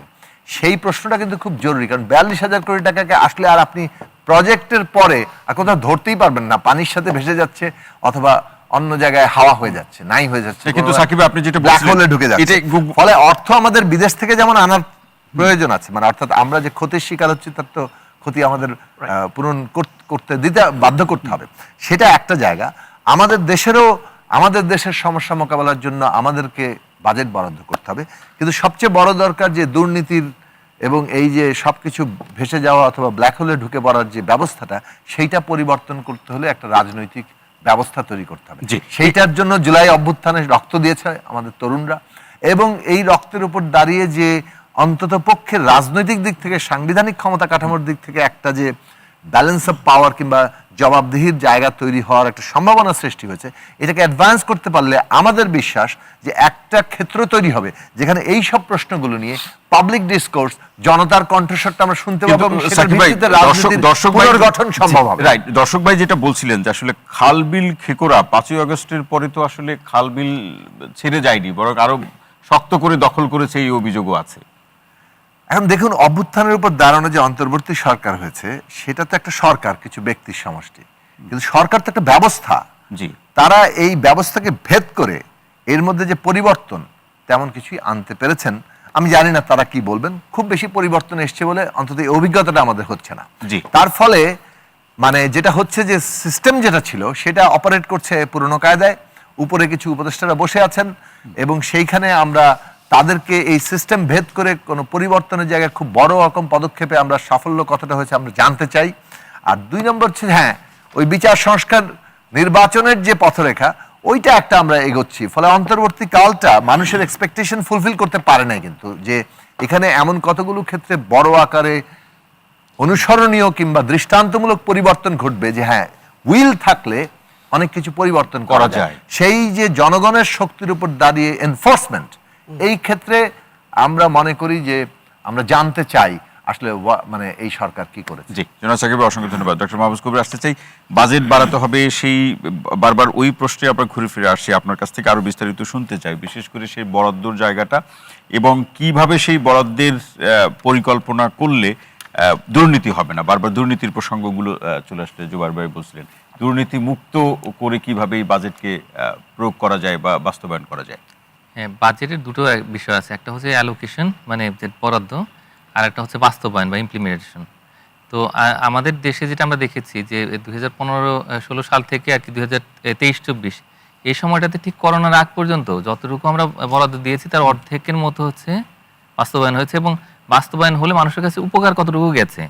সেই প্রশ্নটা কিন্তু খুব জরুরি। কারণ 42,000 কোটি টাকাকে আসলে আর আপনি প্রজেক্টের পরে আর কোথাও ধরতেই পারবেন না, পানির সাথে ভেসে যাচ্ছে অথবা অন্য জায়গায় হাওয়া হয়ে যাচ্ছে, নাই হয়ে যাচ্ছে, কিন্তু সাকিব আপনি যেটা ব্ল্যাক বলছিলেন হোলে ঢুকে যাচ্ছে। ফলে অর্থ আমাদের বিদেশ থেকে যেমন আনার প্রয়োজন আছে, মানে অর্থাৎ আমরা যে ক্ষতির শিকার হচ্ছি তার তো ক্ষতি আমাদের পূরণ করতে দিতে বাধ্য করতে হবে, সেটা একটা জায়গা। আমাদের দেশের সমস্যা মোকাবেলার জন্য আমাদেরকে বাজেট বরাদ্দ করতে হবে, কিন্তু সবচেয়ে বড় দরকার যে দুর্নীতির এবং এই যে সবকিছু ভেসে যাওয়া অথবা ব্ল্যাক হোলে ঢুকে পড়ার যে ব্যবস্থাটা, সেইটা পরিবর্তন করতে হলে একটা রাজনৈতিক ব্যবস্থা তৈরি করতে হবে। সেইটার জন্য জুলাই অভ্যুত্থানে রক্ত দিয়েছে আমাদের তরুণরা, এবং এই রক্তের উপর দাঁড়িয়ে যে অন্তত পক্ষে রাজনৈতিক দিক থেকে, সাংবিধানিক ক্ষমতা কাঠামোর দিক থেকে একটা যে ব্যালেন্স অফ পাওয়ার কিংবা জবাবদিহির জায়গা তৈরি হওয়ার একটা সম্ভাবনা সৃষ্টি হয়েছে। এটাকে অ্যাডভান্স করতে পারলে আমাদের বিশ্বাস যে একটা ক্ষেত্র তৈরি হবে যেখানে এই সব প্রশ্নগুলো নিয়ে পাবলিক ডিসকোর্স, জনতার কণ্ঠস্বরটা আমরা শুনতে পাবো এবং সেটার সাকিব ভাই, ভিত্তিতে রাজনীতির পুনর্গঠন সম্ভব হবে। রাইট, দর্শক ভাই যেটা বলছিলেন যে আসলে খালবিল খেকোরা 5ই আগস্টের পরে তো আসলে খালবিল ছেড়ে যায়নি, বরং আরো শক্ত করে দখল করেছে, এই অভিযোগও আছে। এখন দেখুন, অভ্যুত্থানের উপর দাঁড়ানো যে অন্তর্বর্তী সরকার হয়েছে সেটা তো একটা সরকার, কিছু ব্যক্তির সমষ্টি, কিন্তু সরকার তো একটা ব্যবস্থা। জি, তারা এই ব্যবস্থাকে ভেদ করে এর মধ্যে যে পরিবর্তন তেমন কিছুই আনতে পেরেছেন। আমি জানি না তারা কি বলবেন, খুব বেশি পরিবর্তন এসছে বলে অন্তত এই অভিজ্ঞতাটা আমাদের হচ্ছে না। জি। তার ফলে মানে যেটা হচ্ছে যে সিস্টেম যেটা ছিল সেটা অপারেট করছে পুরনো কায়দায়, উপরে কিছু উপদেষ্টারা বসে আছেন এবং সেইখানে আমরা তাদেরকে এই সিস্টেম ভেদ করে কোনো পরিবর্তনের জায়গায় খুব বড় রকম পদক্ষেপে আমরা সাফল্য কতটা হয়েছে আমরা জানতে চাই। আর 2 নম্বর হচ্ছে হ্যাঁ, ওই বিচার সংস্কার নির্বাচনের যে পথরেখা ওইটা একটা আমরা এগোচ্ছি, ফলে অন্তর্বর্তী কালটা মানুষের এক্সপেকটেশন ফুলফিল করতে পারে না, কিন্তু যে এখানে এমন কতগুলো ক্ষেত্রে বড় আকারে অনুসরণীয় কিংবা দৃষ্টান্তমূলক পরিবর্তন ঘটবে যে হ্যাঁ, উইল থাকলে অনেক কিছু পরিবর্তন করা যায়। সেই যে জনগণের শক্তির উপর দাঁড়িয়ে এনফোর্সমেন্ট, এই ক্ষেত্রে আমরা মনে করি যে আমরা জানতে চাই আসলে মানে এই সরকার কি করেছে। জি, জনাব সাকিব ভাই, অসংখ্য ধন্যবাদ। ডক্টর মাহফুজ কবির আসতে চাই, বাজেট বাড়াতে হবে, সেই বারবার ওই প্রশ্নে আমরা ঘুরে ফিরে আসছি, আপনার কাছ থেকে আরো বিস্তারিত শুনতে চাই, বিশেষ করে সেই বরাদ্দর জায়গাটা এবং কিভাবে সেই বরাদ্দের পরিকল্পনা করলে দুর্নীতি হবে না। বারবার দুর্নীতির প্রসঙ্গগুলো চলে আসলে জুবাইর ভাই বলছিলেন, দুর্নীতি মুক্ত করে কিভাবে এই বাজেটকে প্রয়োগ করা যায় বা বাস্তবায়ন করা যায়। হ্যাঁ, বাজেটের দুটো বিষয় আছে, একটা হচ্ছে অ্যালোকেশন মানে যে বরাদ্দ, আর একটা হচ্ছে বাস্তবায়ন বা ইমপ্লিমেন্টেশন। তো আমাদের দেশে যেটা আমরা দেখেছি যে 2015-16 সাল থেকে আর কি 2023-24 এই সময়টাতে ঠিক করোনার আগ পর্যন্ত যতটুকু আমরা বরাদ্দ দিয়েছি তার অর্ধেকের মতো হচ্ছে বাস্তবায়ন হয়েছে, এবং বাস্তবায়ন হলে মানুষের কাছে উপকার কতটুকু গেছে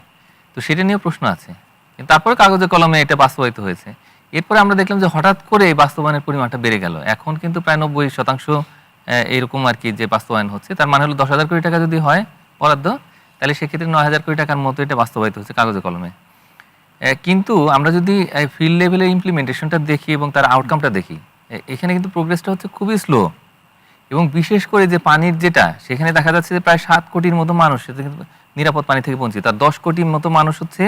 তো সেটা নিয়েও প্রশ্ন আছে। কিন্তু তারপরে কাগজে কলমে এটা বাস্তবায়িত হয়েছে। এরপরে আমরা দেখলাম যে হঠাৎ করে এই বাস্তবায়নের পরিমাণটা বেড়ে গেল, এখন কিন্তু প্রায় 90% এরকম আর কি যে বাস্তবায়ন হচ্ছে। তার মানে হলো 10,000 কোটি টাকা যদি হয় বরাদ্দ, তাহলে সেক্ষেত্রে 9,000 কোটি টাকার মতো এটা বাস্তবায়িত হচ্ছে কাগজে কলমে। কিন্তু আমরা যদি ফিল্ড লেভেলের ইমপ্লিমেন্টেশনটা দেখি এবং তার আউটকামটা দেখি, এখানে কিন্তু প্রোগ্রেসটা হচ্ছে খুবই স্লো। এবং বিশেষ করে যে পানির যেটা, সেখানে দেখা যাচ্ছে যে প্রায় 7 কোটির মতো মানুষ নিরাপদ পানি থেকে বঞ্চিত, আর 10 কোটির মতো মানুষ হচ্ছে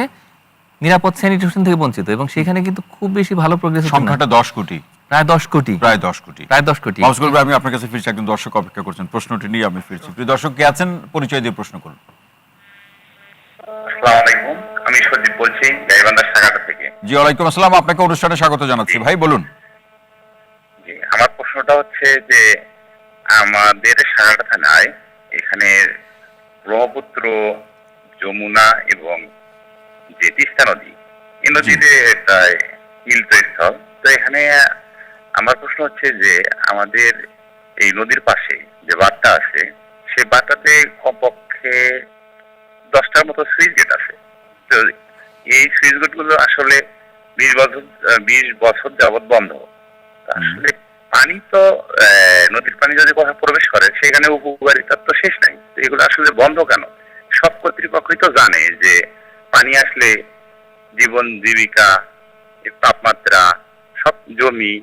নিরাপদ স্যানিটেশন থেকে বঞ্চিত, এবং সেখানে কিন্তু খুব বেশি ভালো প্রোগ্রেস হচ্ছে না। সংখ্যাটা 10 কোটি, প্রায় 10 কোটি, প্রায় 10 কোটি, প্রায় 10 কোটি। মাহফুজ কবির ভাই, আমি আপনার কাছে ফিরছি, একজন দর্শক অপেক্ষা করছেন, প্রশ্নটি নিয়ে আমি ফিরছি। প্রিয় দর্শক কে আছেন, পরিচয় দিয়ে প্রশ্ন করুন। আসসালামু আলাইকুম, আমি সজীব বলছি গাইবান্ধা সাগাটা থেকে। জি, ওয়ালাইকুম আসসালাম, আপনাকে অনুষ্ঠানে স্বাগত জানাচ্ছি। ভাই বলুন। জি, আমার প্রশ্নটা হচ্ছে যে আমাদের সাগাটা থানায় এখানে ব্রহ্মপুত্র, যমুনা এবং যে তিস্তা নদী, এই নদীতে প্রায় মিলিতস্থল। তো এখানে আমার প্রশ্ন হচ্ছে যে আমাদের এই নদীর পাশে যে বাঁধটা আছে, সে বাঁধটাতে কমপক্ষে 10টার মতো সুইচ গেট আছে। তো এই সুইচ গেট গুলো আসলে 20 বছর যাবৎ বন্ধ। আসলে পানি তো নদীর পানি যদি কোথাও প্রবেশ করে সেখানে উপকারিতার তো শেষ নাই। তো এগুলো আসলে বন্ধ কেন? সব কর্তৃপক্ষই তো জানে যে পানি আসলে জীবন জীবিকা, তাপমাত্রা, সব জমি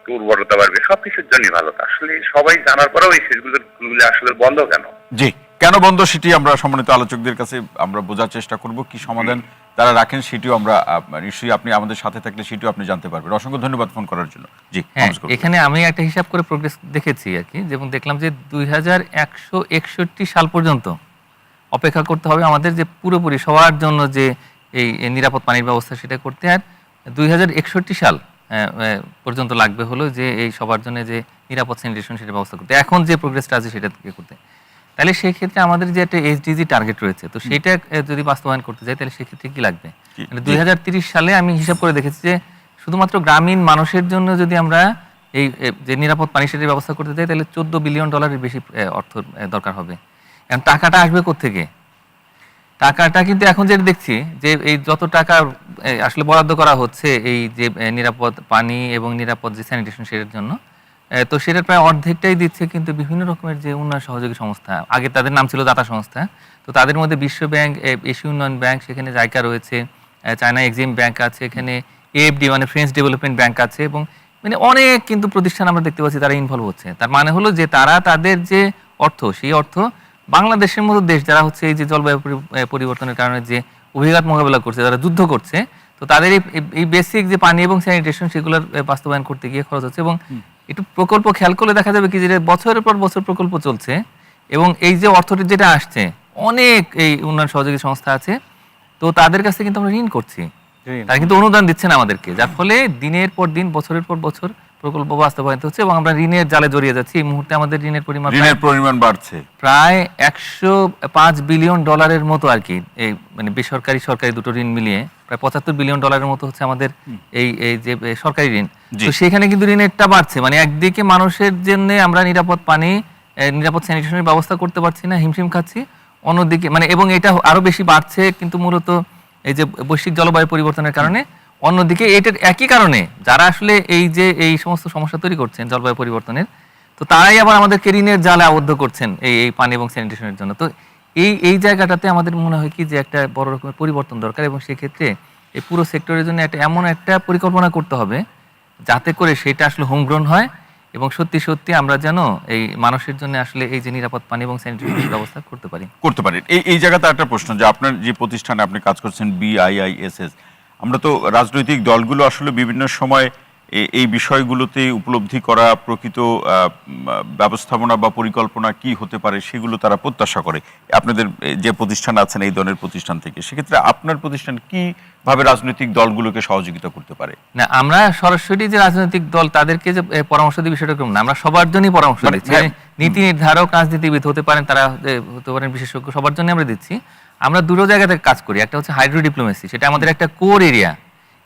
উর্বরতা বাড়বে, সবকিছুর জন্য ভালো। আসলে সবাই জানার পরেও এই সুইচগুলো আসলে বন্ধ কেন? জি, কেন বন্ধ সেটি আমরা সম্মানিত আলোচকদের কাছে আমরা বোঝার চেষ্টা করব, কি সমাধান তারা রাখেন সেটিও আমরা নিশ্চয়ই আপনি আমাদের সাথে থাকলে সেটিও আপনি জানতে পারবেন। অসংখ্য ধন্যবাদ ফোন করার জন্য। জি, হ্যাঁ, এখানে আমি একটা হিসাব করে প্রোগ্রেস দেখেছি আর কি, যেমন দেখলাম যে 2161 সাল পর্যন্ত অপেক্ষা করতে হবে আমাদের, যে পুরোপুরি সবার জন্য যে এই নিরাপদ পানির ব্যবস্থা সেটা করতে, আর 2061 সাল পর্যন্ত লাগবে হলো যে এই সবার জন্য যে নিরাপদ স্যানিটেশন সেটা ব্যবস্থা করতে, এখন যে প্রোগ্রেসটা আছে সেটা করতে। তাহলে সেই ক্ষেত্রে আমাদের যে একটা SDG টার্গেট রয়েছে, তো সেটা যদি বাস্তবায়ন করতে যাই তাহলে সেক্ষেত্রে কি লাগবে? 2030 সালে আমি হিসাব করে দেখেছি যে শুধুমাত্র গ্রামীণ মানুষের জন্য যদি আমরা এই যে নিরাপদ পানি সেটার ব্যবস্থা করতে যাই তাহলে $14 বিলিয়ন বেশি অর্থ দরকার হবে। এখন টাকাটা আসবে কোত্থেকে? টাকাটা কিন্তু এখন যেটা দেখছি যে এই যত টাকা আসলে বরাদ্দ করা হচ্ছে এই যে নিরাপদ পানি এবং নিরাপদ যে স্যানিটেশন সেটার জন্য, তো সেটার প্রায় অর্ধেকটাই দিচ্ছে কিন্তু বিভিন্ন রকমের যে উন্নয়ন সহযোগী সংস্থা, আগে তাদের নাম ছিল দাতা সংস্থা, তো তাদের মধ্যে বিশ্ব ব্যাংক, এশীয় উন্নয়ন ব্যাংক, সেখানে জাইকা রয়েছে, চায়না এক্সিম ব্যাংক আছে, এখানে এএফডি মানে ফ্রেঞ্চ ডেভেলপমেন্ট ব্যাংক আছে, এবং মানে অনেক কিন্তু প্রতিষ্ঠান আমরা দেখতে পাচ্ছি তারা ইনভলভ হচ্ছে। তার মানে হলো যে তারা তাদের যে অর্থ, সেই অর্থ বাংলাদেশের মতো দেশ যারা হচ্ছে এই যে জলবায়ু পরিবর্তনের কারণে যে অভিঘাত মোকাবেলা করছে, যারা যুদ্ধ করছে, তো তাদের এই বেসিক যে পানি এবং স্যানিটেশন সেগুলোর বাস্তবায়ন করতে গিয়ে খরচ হচ্ছে। এবং একটু প্রকল্প খেয়াল করলে দেখা যাবে কি যে বছরের পর বছর প্রকল্প চলছে, এবং এই যে অর্থটি যেটা আসছে অনেক এই উন্নয়ন সহযোগী সংস্থা আছে, তো তাদের কাছে কিন্তু আমরা ঋণ করছি, তারা কিন্তু অনুদান দিচ্ছে না আমাদেরকে, যার ফলে দিনের পর দিন বছরের পর বছর প্রকল্প বাস্তবায়িত হচ্ছে এবং আমরা ঋণের জালে জড়িয়ে যাচ্ছি। এই মুহূর্তে আমাদের ঋণের পরিমাণ বাড়ছে প্রায় $105 বিলিয়ন মতো আর কি, এই মানে বেসরকারি সরকারি দুটো ঋণ মিলিয়ে প্রায় $75 বিলিয়ন মতো হচ্ছে আমাদের এই যে সরকারি ঋণ। তো সেখানে কিন্তু ঋণেরটা বাড়ছে, মানে একদিকে মানুষের জন্য আমরা নিরাপদ পানি, নিরাপদ স্যানিটেশনের ব্যবস্থা করতে পারছি না, হিমশিম খাচ্ছি, অন্যদিকে মানে এবং এটা আরো বেশি বাড়ছে কিন্তু মূলত এই যে বৈশ্বিক জলবায়ু পরিবর্তনের কারণে। অন্যদিকে এটার একই কারণে যারা আসলে এই সমস্ত সমস্যা তৈরি করছেন জলবায়ু পরিবর্তনের, তো তারাই আবার আমাদেরকে ঋণের জালে আবদ্ধ করছেন এই পানি এবং স্যানিটেশনের জন্য। তো এই জায়গাটাতে আমাদের মনে হয় কি যে একটা বড় রকমের পরিবর্তন দরকার, এবং সেক্ষেত্রে এই পুরো সেক্টরের জন্য এমন একটা পরিকল্পনা করতে হবে যাতে করে সেটা আসলে হোমগ্রোন হয়, এবং সত্যি সত্যি আমরা যেন এই মানুষের জন্য আসলে এই যে নিরাপদ পানি এবং স্যানিটেশনের ব্যবস্থা করতে পারি। এই জায়গাতে একটা প্রশ্ন, যে আপনার যে প্রতিষ্ঠানে আপনি কাজ করছেন BIISS, আমরা তো রাজনৈতিক দলগুলো আসলে বিভিন্ন সময় এই বিষয়গুলোতে উপলব্ধি করা প্রকৃত ব্যবস্থাপনা বা পরিকল্পনা কি হতে পারে সেগুলো তারা প্রত্যাশা করে আপনাদের যে প্রতিষ্ঠান আছেন এই ধরনের প্রতিষ্ঠান থেকে। সেক্ষেত্রে আপনার প্রতিষ্ঠান কিভাবে রাজনৈতিক দলগুলোকে সহযোগিতা করতে পারে? না, আমরা সরাসরি যে রাজনৈতিক দল তাদেরকে যে পরামর্শ দিই বিষয়টা না, আমরা সবার জন্যই পরামর্শ দিচ্ছি। নীতি নির্ধারক, রাজনীতিবিদ হতে পারেন, তারা হতে পারেন বিশেষজ্ঞ, সবার জন্য আমরা দিচ্ছি। আমরা দুটো জায়গা থেকে কাজ করি, একটা হচ্ছে হাইড্রো ডিপ্লোমেসি, সেটা আমাদের একটা কোর এরিয়া,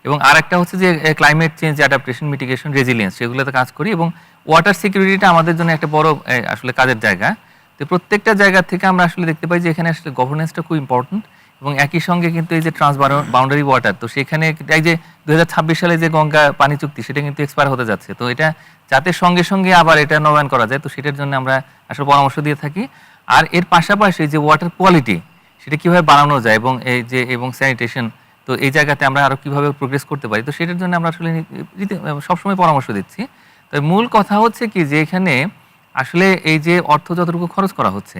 এবং আর একটা হচ্ছে যে climate change adaptation, mitigation, resilience, সেগুলোতে কাজ করি। এবং ওয়াটার সিকিউরিটিটা আমাদের জন্য একটা বড় আসলে কাজের জায়গা। তো প্রত্যেকটা জায়গা থেকে আমরা আসলে দেখতে পাই যে এখানে আসলে গভর্নেন্সটা খুব ইম্পর্টেন্ট, এবং একই সঙ্গে কিন্তু এই যে বাউন্ডারি ওয়াটার, তো সেখানে এই যে 2026 সালে যে গঙ্গা পানি চুক্তি সেটা কিন্তু এক্সপায়ার হতে যাচ্ছে, তো এটা যাতে সঙ্গে সঙ্গে আবার এটা নবায়ন করা যায়, তো সেটার জন্য আমরা আসলে পরামর্শ দিয়ে থাকি। আর এর পাশাপাশি যে ওয়াটার কোয়ালিটি সেটা কিভাবে বাড়ানো যায়, এবং স্যানিটেশন, তো এই জায়গাতে আমরা আরো কিভাবে প্রোগ্রেস করতে পারি, তো সেটার জন্য আমরা আসলে সবসময় পরামর্শ দিচ্ছি। তো মূল কথা হচ্ছে কি যে এখানে আসলে এই যে অর্থ যতটুকু খরচ করা হচ্ছে,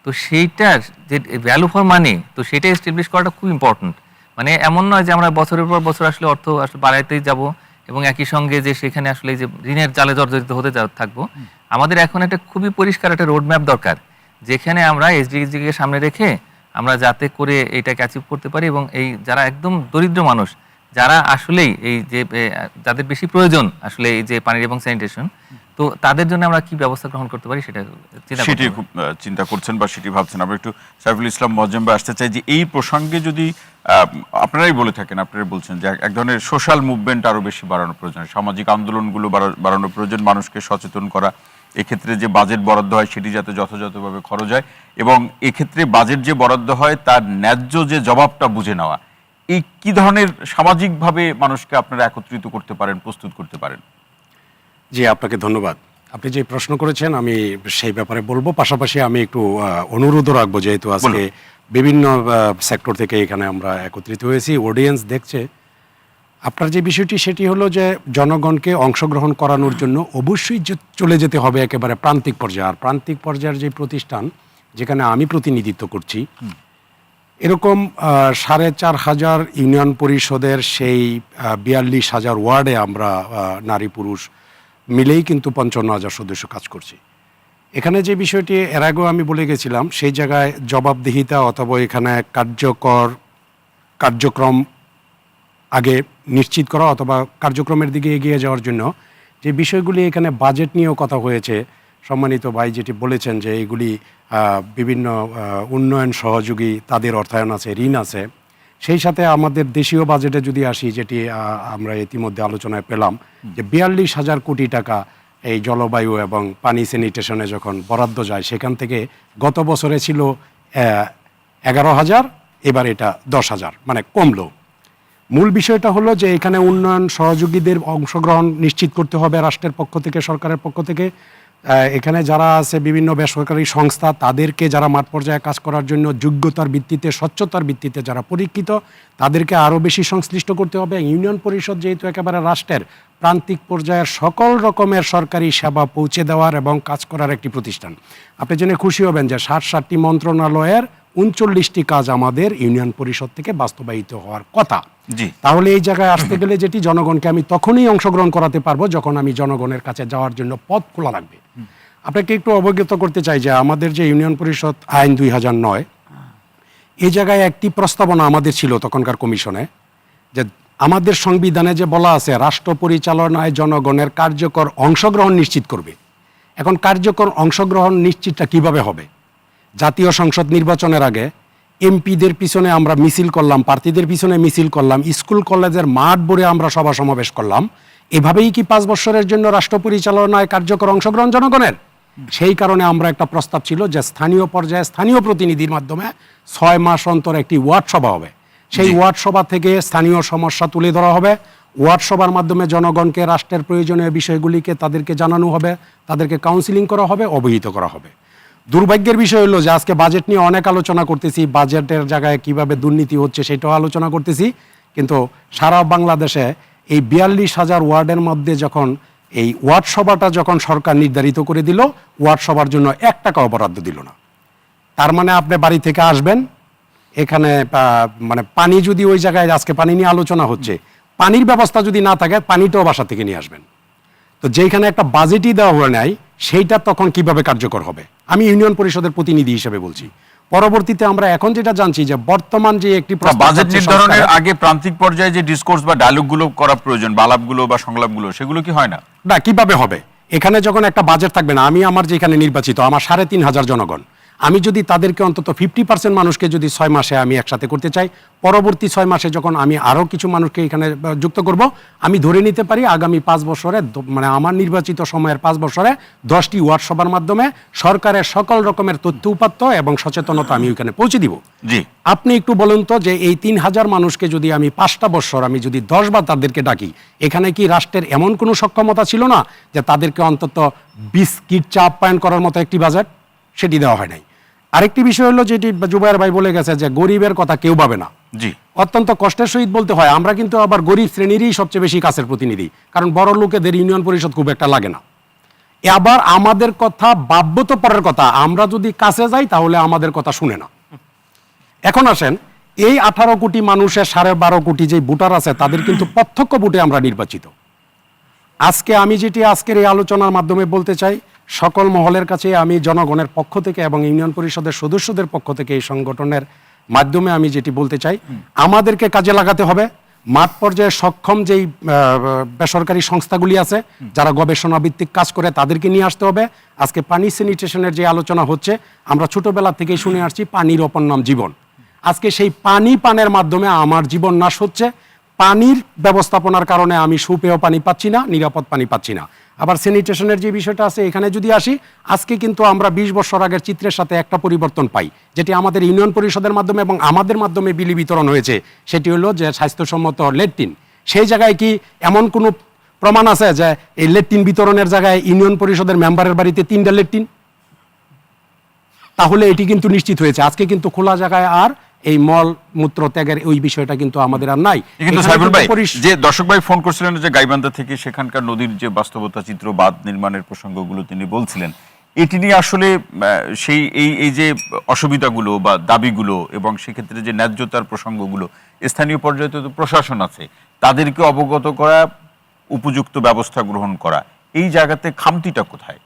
তো সেইটার যে ভ্যালু ফর মানি, তো সেটা এস্টাবলিশ করাটা খুব ইম্পর্টেন্ট। মানে এমন নয় যে আমরা বছরের পর বছর আসলে অর্থ আসলে বাড়াইতেই যাব, এবং একই সঙ্গে যে সেখানে আসলে যে ঋণের জালে জর্জরিত হতে থাকবো। আমাদের এখন একটা খুবই পরিষ্কার একটা রোড ম্যাপ দরকার, যেখানে আমরা SDG-কে সামনে রেখে আমরা যাতে করে এইটাকে অ্যাচিভ করতে পারি, এবং এই যারা একদম দরিদ্র মানুষ, যারা আসলেই এই যে যাদের বেশি প্রয়োজন আসলে এই যে পানির এবং স্যানিটেশন, তো তাদের জন্য আমরা কি ব্যবস্থা গ্রহণ করতে পারি সেটি খুব চিন্তা করছেন বা সেটি ভাবছেন। আমরা একটু সাইফুল ইসলাম মজেম ভাই আসতে চাই যে এই প্রসঙ্গে যদি আপনারাই বলে থাকেন, আপনারা বলছেন যে এক ধরনের সোশ্যাল মুভমেন্ট আরো বেশি বাড়ানো প্রয়োজন, সামাজিক আন্দোলনগুলো বাড়ানো প্রয়োজন, মানুষকে সচেতন করা, এক্ষেত্রে যে বাজেট বরাদ্দ হয় সেটি যাতে যথাযথভাবে খরচ হয়, এবং এক্ষেত্রে বাজেট যে বরাদ্দ হয় তার ন্যায্য যে জবাবটা বুঝে নেওয়া। এই কি ধরনের সামাজিকভাবে মানুষকে আপনারা একত্রিত করতে পারেন, প্রস্তুত করতে পারেন? জি, আপনাকে ধন্যবাদ। আপনি যে প্রশ্ন করেছেন আমি সেই ব্যাপারে বলবো, পাশাপাশি আমি একটু অনুরোধও রাখবো, যেহেতু আজকে বিভিন্ন সেক্টর থেকে এখানে আমরা একত্রিত হয়েছি, অডিয়েন্স দেখছে। আপনার যে বিষয়টি সেটি হলো যে জনগণকে অংশগ্রহণ করানোর জন্য অবশ্যই চলে যেতে হবে একেবারে প্রান্তিক পর্যায়ে। আর প্রান্তিক পর্যায়ের যে প্রতিষ্ঠান যেখানে আমি প্রতিনিধিত্ব করছি, এরকম 4,500 ইউনিয়ন পরিষদের সেই 42,000 ওয়ার্ডে আমরা নারী পুরুষ মিলেই কিন্তু 55,000 সদস্য কাজ করছি। এখানে যে বিষয়টি এর আগেও আমি বলে গেছিলাম, সেই জায়গায় জবাবদিহিতা অথবা এখানে কার্যক্রম আগে নিশ্চিত করা অথবা কার্যক্রমের দিকে এগিয়ে যাওয়ার জন্য যে বিষয়গুলি, এখানে বাজেট নিয়েও কথা হয়েছে। সম্মানিত ভাই যেটি বলেছেন যে এইগুলি বিভিন্ন উন্নয়ন সহযোগী, তাদের অর্থায়ন আছে, ঋণ আছে। সেই সাথে আমাদের দেশীয় বাজেটে যদি আসি, যেটি আমরা ইতিমধ্যে আলোচনায় পেলাম, যে 42,000 কোটি টাকা এই জলবায়ু এবং পানি স্যানিটেশনে যখন বরাদ্দ যায়, সেখান থেকে গত বছরে ছিল 11,000, এবার এটা 10,000, মানে কমলো। মূল বিষয়টা হলো যে এখানে উন্নয়ন সহযোগীদের অংশগ্রহণ নিশ্চিত করতে হবে রাষ্ট্রের পক্ষ থেকে, সরকারের পক্ষ থেকে। এখানে যারা আছে বিভিন্ন বেসরকারি সংস্থা, তাদেরকে যারা মাঠ পর্যায়ে কাজ করার জন্য যোগ্যতার ভিত্তিতে, স্বচ্ছতার ভিত্তিতে যারা পরীক্ষিত, তাদেরকে আরও বেশি সংশ্লিষ্ট করতে হবে। ইউনিয়ন পরিষদ যেহেতু একেবারে রাষ্ট্রের প্রান্তিক পর্যায়ের সকল রকমের সরকারি সেবা পৌঁছে দেওয়ার এবং কাজ করার একটি প্রতিষ্ঠান। আপনি জেনে খুশি হবেন যে 60টি মন্ত্রণালয়ের 39টি কাজ আমাদের ইউনিয়ন পরিষদ থেকে বাস্তবায়িত হওয়ার কথা। জি। তাহলে এই জায়গায় আসতে গেলে যেটি জনগণকে আমি তখনই অংশগ্রহণ করাতে পারবো যখন আমি জনগণের কাছে যাওয়ার জন্য পথ খোলা রাখবে। আপনাকে একটু অবগত করতে চাই যে আমাদের যে ইউনিয়ন পরিষদ আইন 2009, এই জায়গায় একটি প্রস্তাবনা আমাদের ছিল তখনকার কমিশনে, যে আমাদের সংবিধানে যে বলা আছে রাষ্ট্র পরিচালনায় জনগণের কার্যকর অংশগ্রহণ নিশ্চিত করবে। এখন কার্যকর অংশগ্রহণ নিশ্চিতটা কিভাবে হবে? জাতীয় সংসদ নির্বাচনের আগে এমপিদের পিছনে আমরা মিছিল করলাম, প্রার্থীদের পিছনে মিছিল করলাম, স্কুল কলেজের মাঠ ভরে আমরা সভা সমাবেশ করলাম। এভাবেই কি 5 বছরের জন্য রাষ্ট্র পরিচালনায় কার্যকর অংশগ্রহণ জনগণের? সেই কারণে আমরা একটা প্রস্তাব ছিল যে স্থানীয় পর্যায়ে স্থানীয় প্রতিনিধির মাধ্যমে 6 মাস অন্তর একটি ওয়ার্ড সভা হবে। সেই ওয়ার্ড সভা থেকে স্থানীয় সমস্যা তুলে ধরা হবে। ওয়ার্ড সভার মাধ্যমে জনগণকে রাষ্ট্রের প্রয়োজনীয় বিষয়গুলিকে তাদেরকে জানানো হবে, তাদেরকে কাউন্সিলিং করা হবে, অবহিত করা হবে। দুর্ভাগ্যের বিষয় হলো যে আজকে বাজেট নিয়ে অনেক আলোচনা করতেছি, বাজেটের জায়গায় কিভাবে দুর্নীতি হচ্ছে সেটাও আলোচনা করতেছি, কিন্তু সারা বাংলাদেশে এই 42,000 ওয়ার্ডের মধ্যে যখন এই ওয়ার্ড সভাটা যখন সরকার নির্ধারিত করে দিল, ওয়ার্ড সভার জন্য 1 টাকাও বরাদ্দ দিল না। তার মানে আপনি বাড়ি থেকে আসবেন, এখানে মানে পানি যদি ওই জায়গায় আজকে পানি নিয়ে আলোচনা হচ্ছে, পানির ব্যবস্থা যদি না থাকে পানিটাও বাসা থেকে নিয়ে আসবেন। তো যেখানে একটা বাজেটই দেওয়া হয় নাই, সেইটা তখন কিভাবে কার্যকর হবে? আমি ইউনিয়ন পরিষদের প্রতিনিধি হিসেবে বলছি। পরবর্তীতে আমরা এখন যেটা জানছি যে বর্তমান যে একটি বাজেট নির্ধারণের আগে প্রান্তিক পর্যায়ে যে ডিসকোর্স বা ডায়ালগ গুলো করা প্রয়োজন, আলাপগুলো বা সংলাপগুলো, সেগুলো কি হয় না? না, কিভাবে হবে? এখানে যখন একটা বাজেট থাকবে না, আমি আমার যেখানে নির্বাচিত আমার 3,500 জনগণ, আমি যদি তাদেরকে অন্তত 50% মানুষকে যদি 6 মাসে আমি একসাথে করতে চাই, পরবর্তী 6 মাসে যখন আমি আরও কিছু মানুষকে এখানে যুক্ত করব, আমি ধরে নিতে পারি আগামী 5 বছরে, মানে আমার নির্বাচিত সময়ের 5 বছরে 10টি ওয়ার্ড সভার মাধ্যমে সরকারের সকল রকমের তথ্য উপাত্ত এবং সচেতনতা আমি ওইখানে পৌঁছে দিব। জি। আপনি একটু বলুন তো যে এই 3,000 মানুষকে যদি আমি 5টা বছর আমি যদি 10 বার তাদেরকে ডাকি, এখানে কি রাষ্ট্রের এমন কোনো সক্ষমতা ছিল না যে তাদেরকে অন্তত বিস্কিট চা আপ্যায়ন করার মতো একটি বাজেট? সেটি দেওয়া হয় নাই। আরেকটি বিষয় হলো যেটি জুবায়ের ভাই বলে গেছে যে গরিবের কথা কেউ ভাবে না। জি। অত্যন্ত কষ্টের সহিত বলতে হয়, আমরা কিন্তু আবার গরিব শ্রেণীরই সবচেয়ে বেশি কাছের প্রতিনিধি, কারণ বড় লোকেদের ইউনিয়ন পরিষদ খুব একটা লাগে না। আবার আমাদের কথা বাব্য তো পরের কথা, আমরা যদি কাছে যাই তাহলে আমাদের কথা শুনে না। এখন আসেন, এই 18 কোটি মানুষের 12.5 কোটি যে ভোটার আছে তাদের কিন্তু প্রত্যক্ষ ভোটে আমরা নির্বাচিত। আজকে আমি যেটি আজকের এই আলোচনার মাধ্যমে বলতে চাই, সকল মহলের কাছে আমি জনগণের পক্ষ থেকে এবং ইউনিয়ন পরিষদের সদস্যদের পক্ষ থেকে এই সংগঠনের মাধ্যমে আমি যেটি বলতে চাই, আমাদেরকে কাজে লাগাতে হবে। মাঠ পর্যায়ে সক্ষম যেই বেসরকারি সংস্থাগুলি আছে যারা গবেষণা ভিত্তিক কাজ করে, তাদেরকে নিয়ে আসতে হবে। আজকে পানি স্যানিটেশনের যে আলোচনা হচ্ছে, আমরা ছোটবেলা থেকেই শুনে আসছি পানির অপর নাম জীবন। আজকে সেই পানি পানের মাধ্যমে আমার জীবন নাশ হচ্ছে। পানির ব্যবস্থাপনার কারণে আমি সুপেয় পানি পাচ্ছি না, নিরাপদ পানি পাচ্ছি না। আবার স্যানিটেশনের যে বিষয়টা আছে, এখানে যদি আসি, আজকে কিন্তু আমরা 20 বছর আগের চিত্রের সাথে একটা পরিবর্তন পাই, যেটি আমাদের ইউনিয়ন পরিষদের মাধ্যমে এবং আমাদের মাধ্যমে বিলি বিতরণ হয়েছে। সেটি হলো যে স্বাস্থ্যসম্মত ল্যাট্রিন। সেই জায়গায় কি এমন কোনো প্রমাণ আছে যে এই ল্যাট্রিন বিতরণের জায়গায় ইউনিয়ন পরিষদের মেম্বারের বাড়িতে 3টা ল্যাট্রিন? তাহলে এটি কিন্তু নিশ্চিত হয়েছে। আজকে কিন্তু খোলা জায়গায় আর এই মল মূত্র ত্যাগের ওই বিষয়টা কিন্তু আমাদের আর নাই। কিন্তু সাইফুল ভাই, যে দর্শক ভাই ফোন করছিলেন যে গাইবান্ধা থেকে, সেখানকার নদীর যে বাস্তবতা চিত্র, বাঁধ নির্মাণের প্রসঙ্গগুলো তিনি বলছিলেন, এটি নিয়ে আসলে সেই এই যে অসুবিধাগুলো বা দাবিগুলো এবং সেক্ষেত্রে যে ন্যায্যতার প্রসঙ্গগুলো, স্থানীয় পর্যায়ে তো প্রশাসন আছে, তাদেরকে অবগত করা, উপযুক্ত ব্যবস্থা গ্রহণ করা, এই জায়গাতে খামতিটা কোথায়?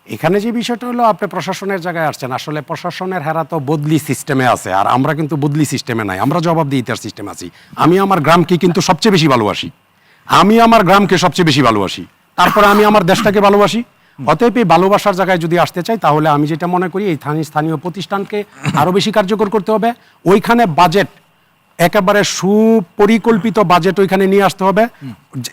এখানে যে বিষয়টা হলো, আপনি প্রশাসনের জায়গায় আসছেন, আসলে প্রশাসনের হেরা তো বদলি সিস্টেমে আছে, আর আমরা কিন্তু বদলি সিস্টেমে নাই, আমরা জবাবদিহিতার সিস্টেমে আছি। আমি আমার গ্রামকে কিন্তু সবচেয়ে বেশি ভালোবাসি, আমি আমার গ্রামকে সবচেয়ে বেশি ভালোবাসি, তারপরে আমি আমার দেশটাকে ভালোবাসি। অতএব এই ভালোবাসার জায়গায় যদি আসতে চাই, তাহলে আমি যেটা মনে করি, এই স্থানীয় প্রতিষ্ঠানকে আরো বেশি কার্যকর করতে হবে। ওইখানে বাজেট একেবারে সুপরিকল্পিত বাজেট ওইখানে নিয়ে আসতে হবে।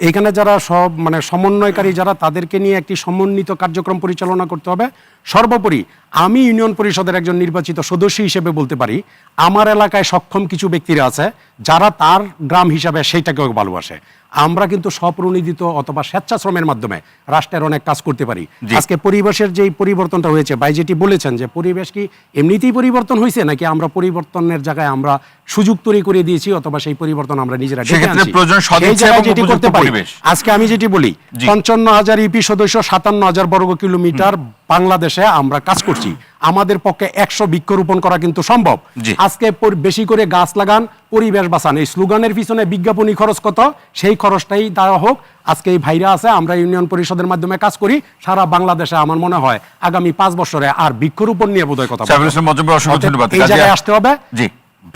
এখানে যারা সব মানে সমন্বয়কারী যারা, তাদেরকে নিয়ে একটি সমন্বিত কার্যক্রম পরিচালনা করতে হবে। সর্বোপরি আমি ইউনিয়ন পরিষদের একজন নির্বাচিত সদস্য হিসেবে বলতে পারি, আমার এলাকায় সক্ষম কিছু ব্যক্তিরা আছে যারা তার গ্রাম হিসাবে সেইটাকেও ভালোবাসে। আমরা কিন্তু স্বপ্রণোদিত অথবা স্বেচ্ছাশ্রমের মাধ্যমে রাষ্ট্রের অনেক কাজ করতে পারি। আজকে পরিবেশের যেই পরিবর্তনটা হয়েছে, ভাই যেটি বলেছেন যে পরিবেশ কি এমনিতেই পরিবর্তন হয়েছে নাকি আমরা পরিবর্তনের জায়গায় আমরা সুযোগ তৈরি করে দিয়েছি অথবা সেই পরিবর্তন আমরা নিজেরা ডেকে সেক্ষেত্রে আনছি। প্রয়োজন সেই সদিচ্ছা জায়গায় এবং যেটি উপযুক্ত করতে পারি, পরিবেশ। আজকে আমি যেটি বলি, 55,000 ইপি সদস্য, 57,000 বর্গ কিলোমিটার বাংলাদেশে আমরা কাজ করছি। আমাদের পক্ষে 100 বৃক্ষরোপণ করা কিন্তু সম্ভব। জি। আজকে বেশি করে গাছ লাগান, পরিবেশ বাঁচান, এই স্লোগানের পিছনে বিজ্ঞাপনী খরচ কত, সেই খরচটাই দেওয়া হোক। আজকে এই ভাইরা আছে, আমরা ইউনিয়ন পরিষদের মাধ্যমে কাজ করি সারা বাংলাদেশে। আমার মনে হয় আগামী 5 বছরে আর বৃক্ষরোপণ নিয়ে বোধহয় কথা বলবো। সাইফুল ইসলাম মজুমদার, অসংখ্য ধন্যবাদ। এই জায়গায় আসতে হবে, জি,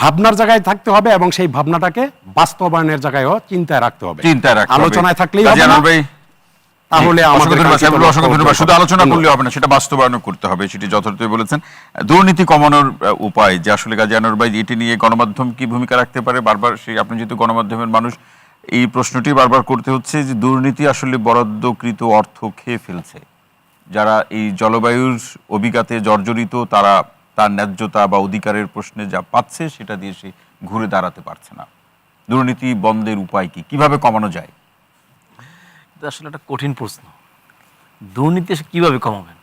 ভাবনার জায়গায় থাকতে হবে এবং সেই ভাবনাটাকে বাস্তবায়নের জায়গায়ও চিন্তায় রাখতে হবে। চিন্তায় রাখতে হবে। আলোচনায় থাকলেই কাজী হবে না, আনোয়ার ভাই, তাহলে অসংখ্য আমাদের ধন্যবাদ, কাঙ্ক্ষিত সাইফুল, অসংখ্য লক্ষ্য ধন্যবাদ। শুধু অর্জন আলোচনা করতে করলে হবে না, সেটা বাস্তবায়ন করতে হবে, সেটি যথার্থই বলেছেন। দুর্নীতি কমানোর উপায় যে আসলে কাজী আনোয়ার ভাই, এটি নিয়ে গণমাধ্যম কি ভূমিকা রাখতে পারে? বারবার সেই, আপনি যেহেতু গণমাধ্যমের মানুষ, এই প্রশ্নটি বারবার করতে হচ্ছে যে দুর্নীতি আসলে বরাদ্দকৃত অর্থ খেয়ে ফেলছে। যারা এই জলবায়ুর অভিঘাতে জর্জরিত, তারা তার ন্যায্যতা বা অধিকারের প্রশ্নে যা পাচ্ছে সেটা দিয়ে সে ঘুরে দাঁড়াতে পারছে না। দুর্নীতি বন্ধের উপায় কি, কিভাবে কমানো যায়? এটা আসলে একটা কঠিন প্রশ্ন। দুর্নীতি কিভাবে কমাবেন?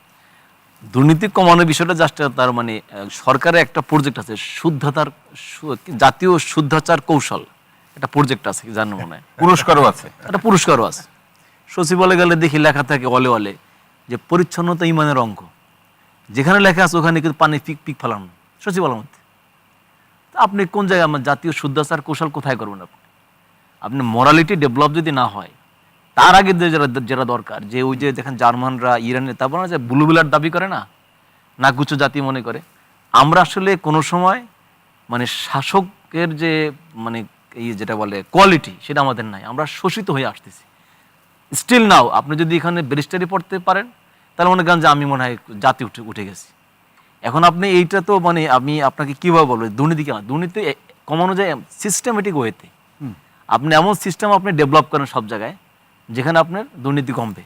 দুর্নীতি কমানোর বিষয়টা জাস্ট তার মানে সরকারের একটা প্রজেক্ট আছে, শুদ্ধতার জাতীয় শুদ্ধাচার কৌশল, একটা প্রজেক্ট আছে, জানো মনে হয়, পুরস্কারও আছে। একটা পুরস্কারও আছে। সচিবালয়ে গেলে দেখি লেখা থাকে অলে অলে যে পরিচ্ছন্নতা ইমানের অঙ্ক। যেখানে লেখা আছে ওখানে কিন্তু পানি পিক পিক ফেলানো সচিবালয়ের মধ্যে। তা আপনি কোন জায়গায়, আমার জাতীয় শুদ্ধাচার কৌশল কোথায় করবেন? আপনি মরালিটি ডেভেলপ যদি না হয়, তার আগে যেটা দরকার, যে ওই যে দেখেন জার্মানরা, ইরানের, তারপর যে ব্লু বিলার দাবি করে না, নাকুচো জাতি মনে করে। আমরা আসলে কোনো সময় মানে শাসকের যে মানে এই যেটা বলে কোয়ালিটি, সেটা আমাদের নাই। আমরা শোষিত হয়ে আসতেছি স্টিল নাও। আপনি যদি এখানে ব্যারিস্টারি পড়তে পারেন, তাহলে মনে করেন যে আমি মনে হয় জাতি উঠে গেছি। এখন আপনি এইটা তো মানে আমি আপনাকে কীভাবে বলবো, দুর্নীতি কেন? দুর্নীতি কমানো যায় সিস্টেমেটিক ওয়েতে। আপনি এমন সিস্টেম আপনি ডেভেলপ করেন সব জায়গায় যেখানে আপনার দুর্নীতি কমবে।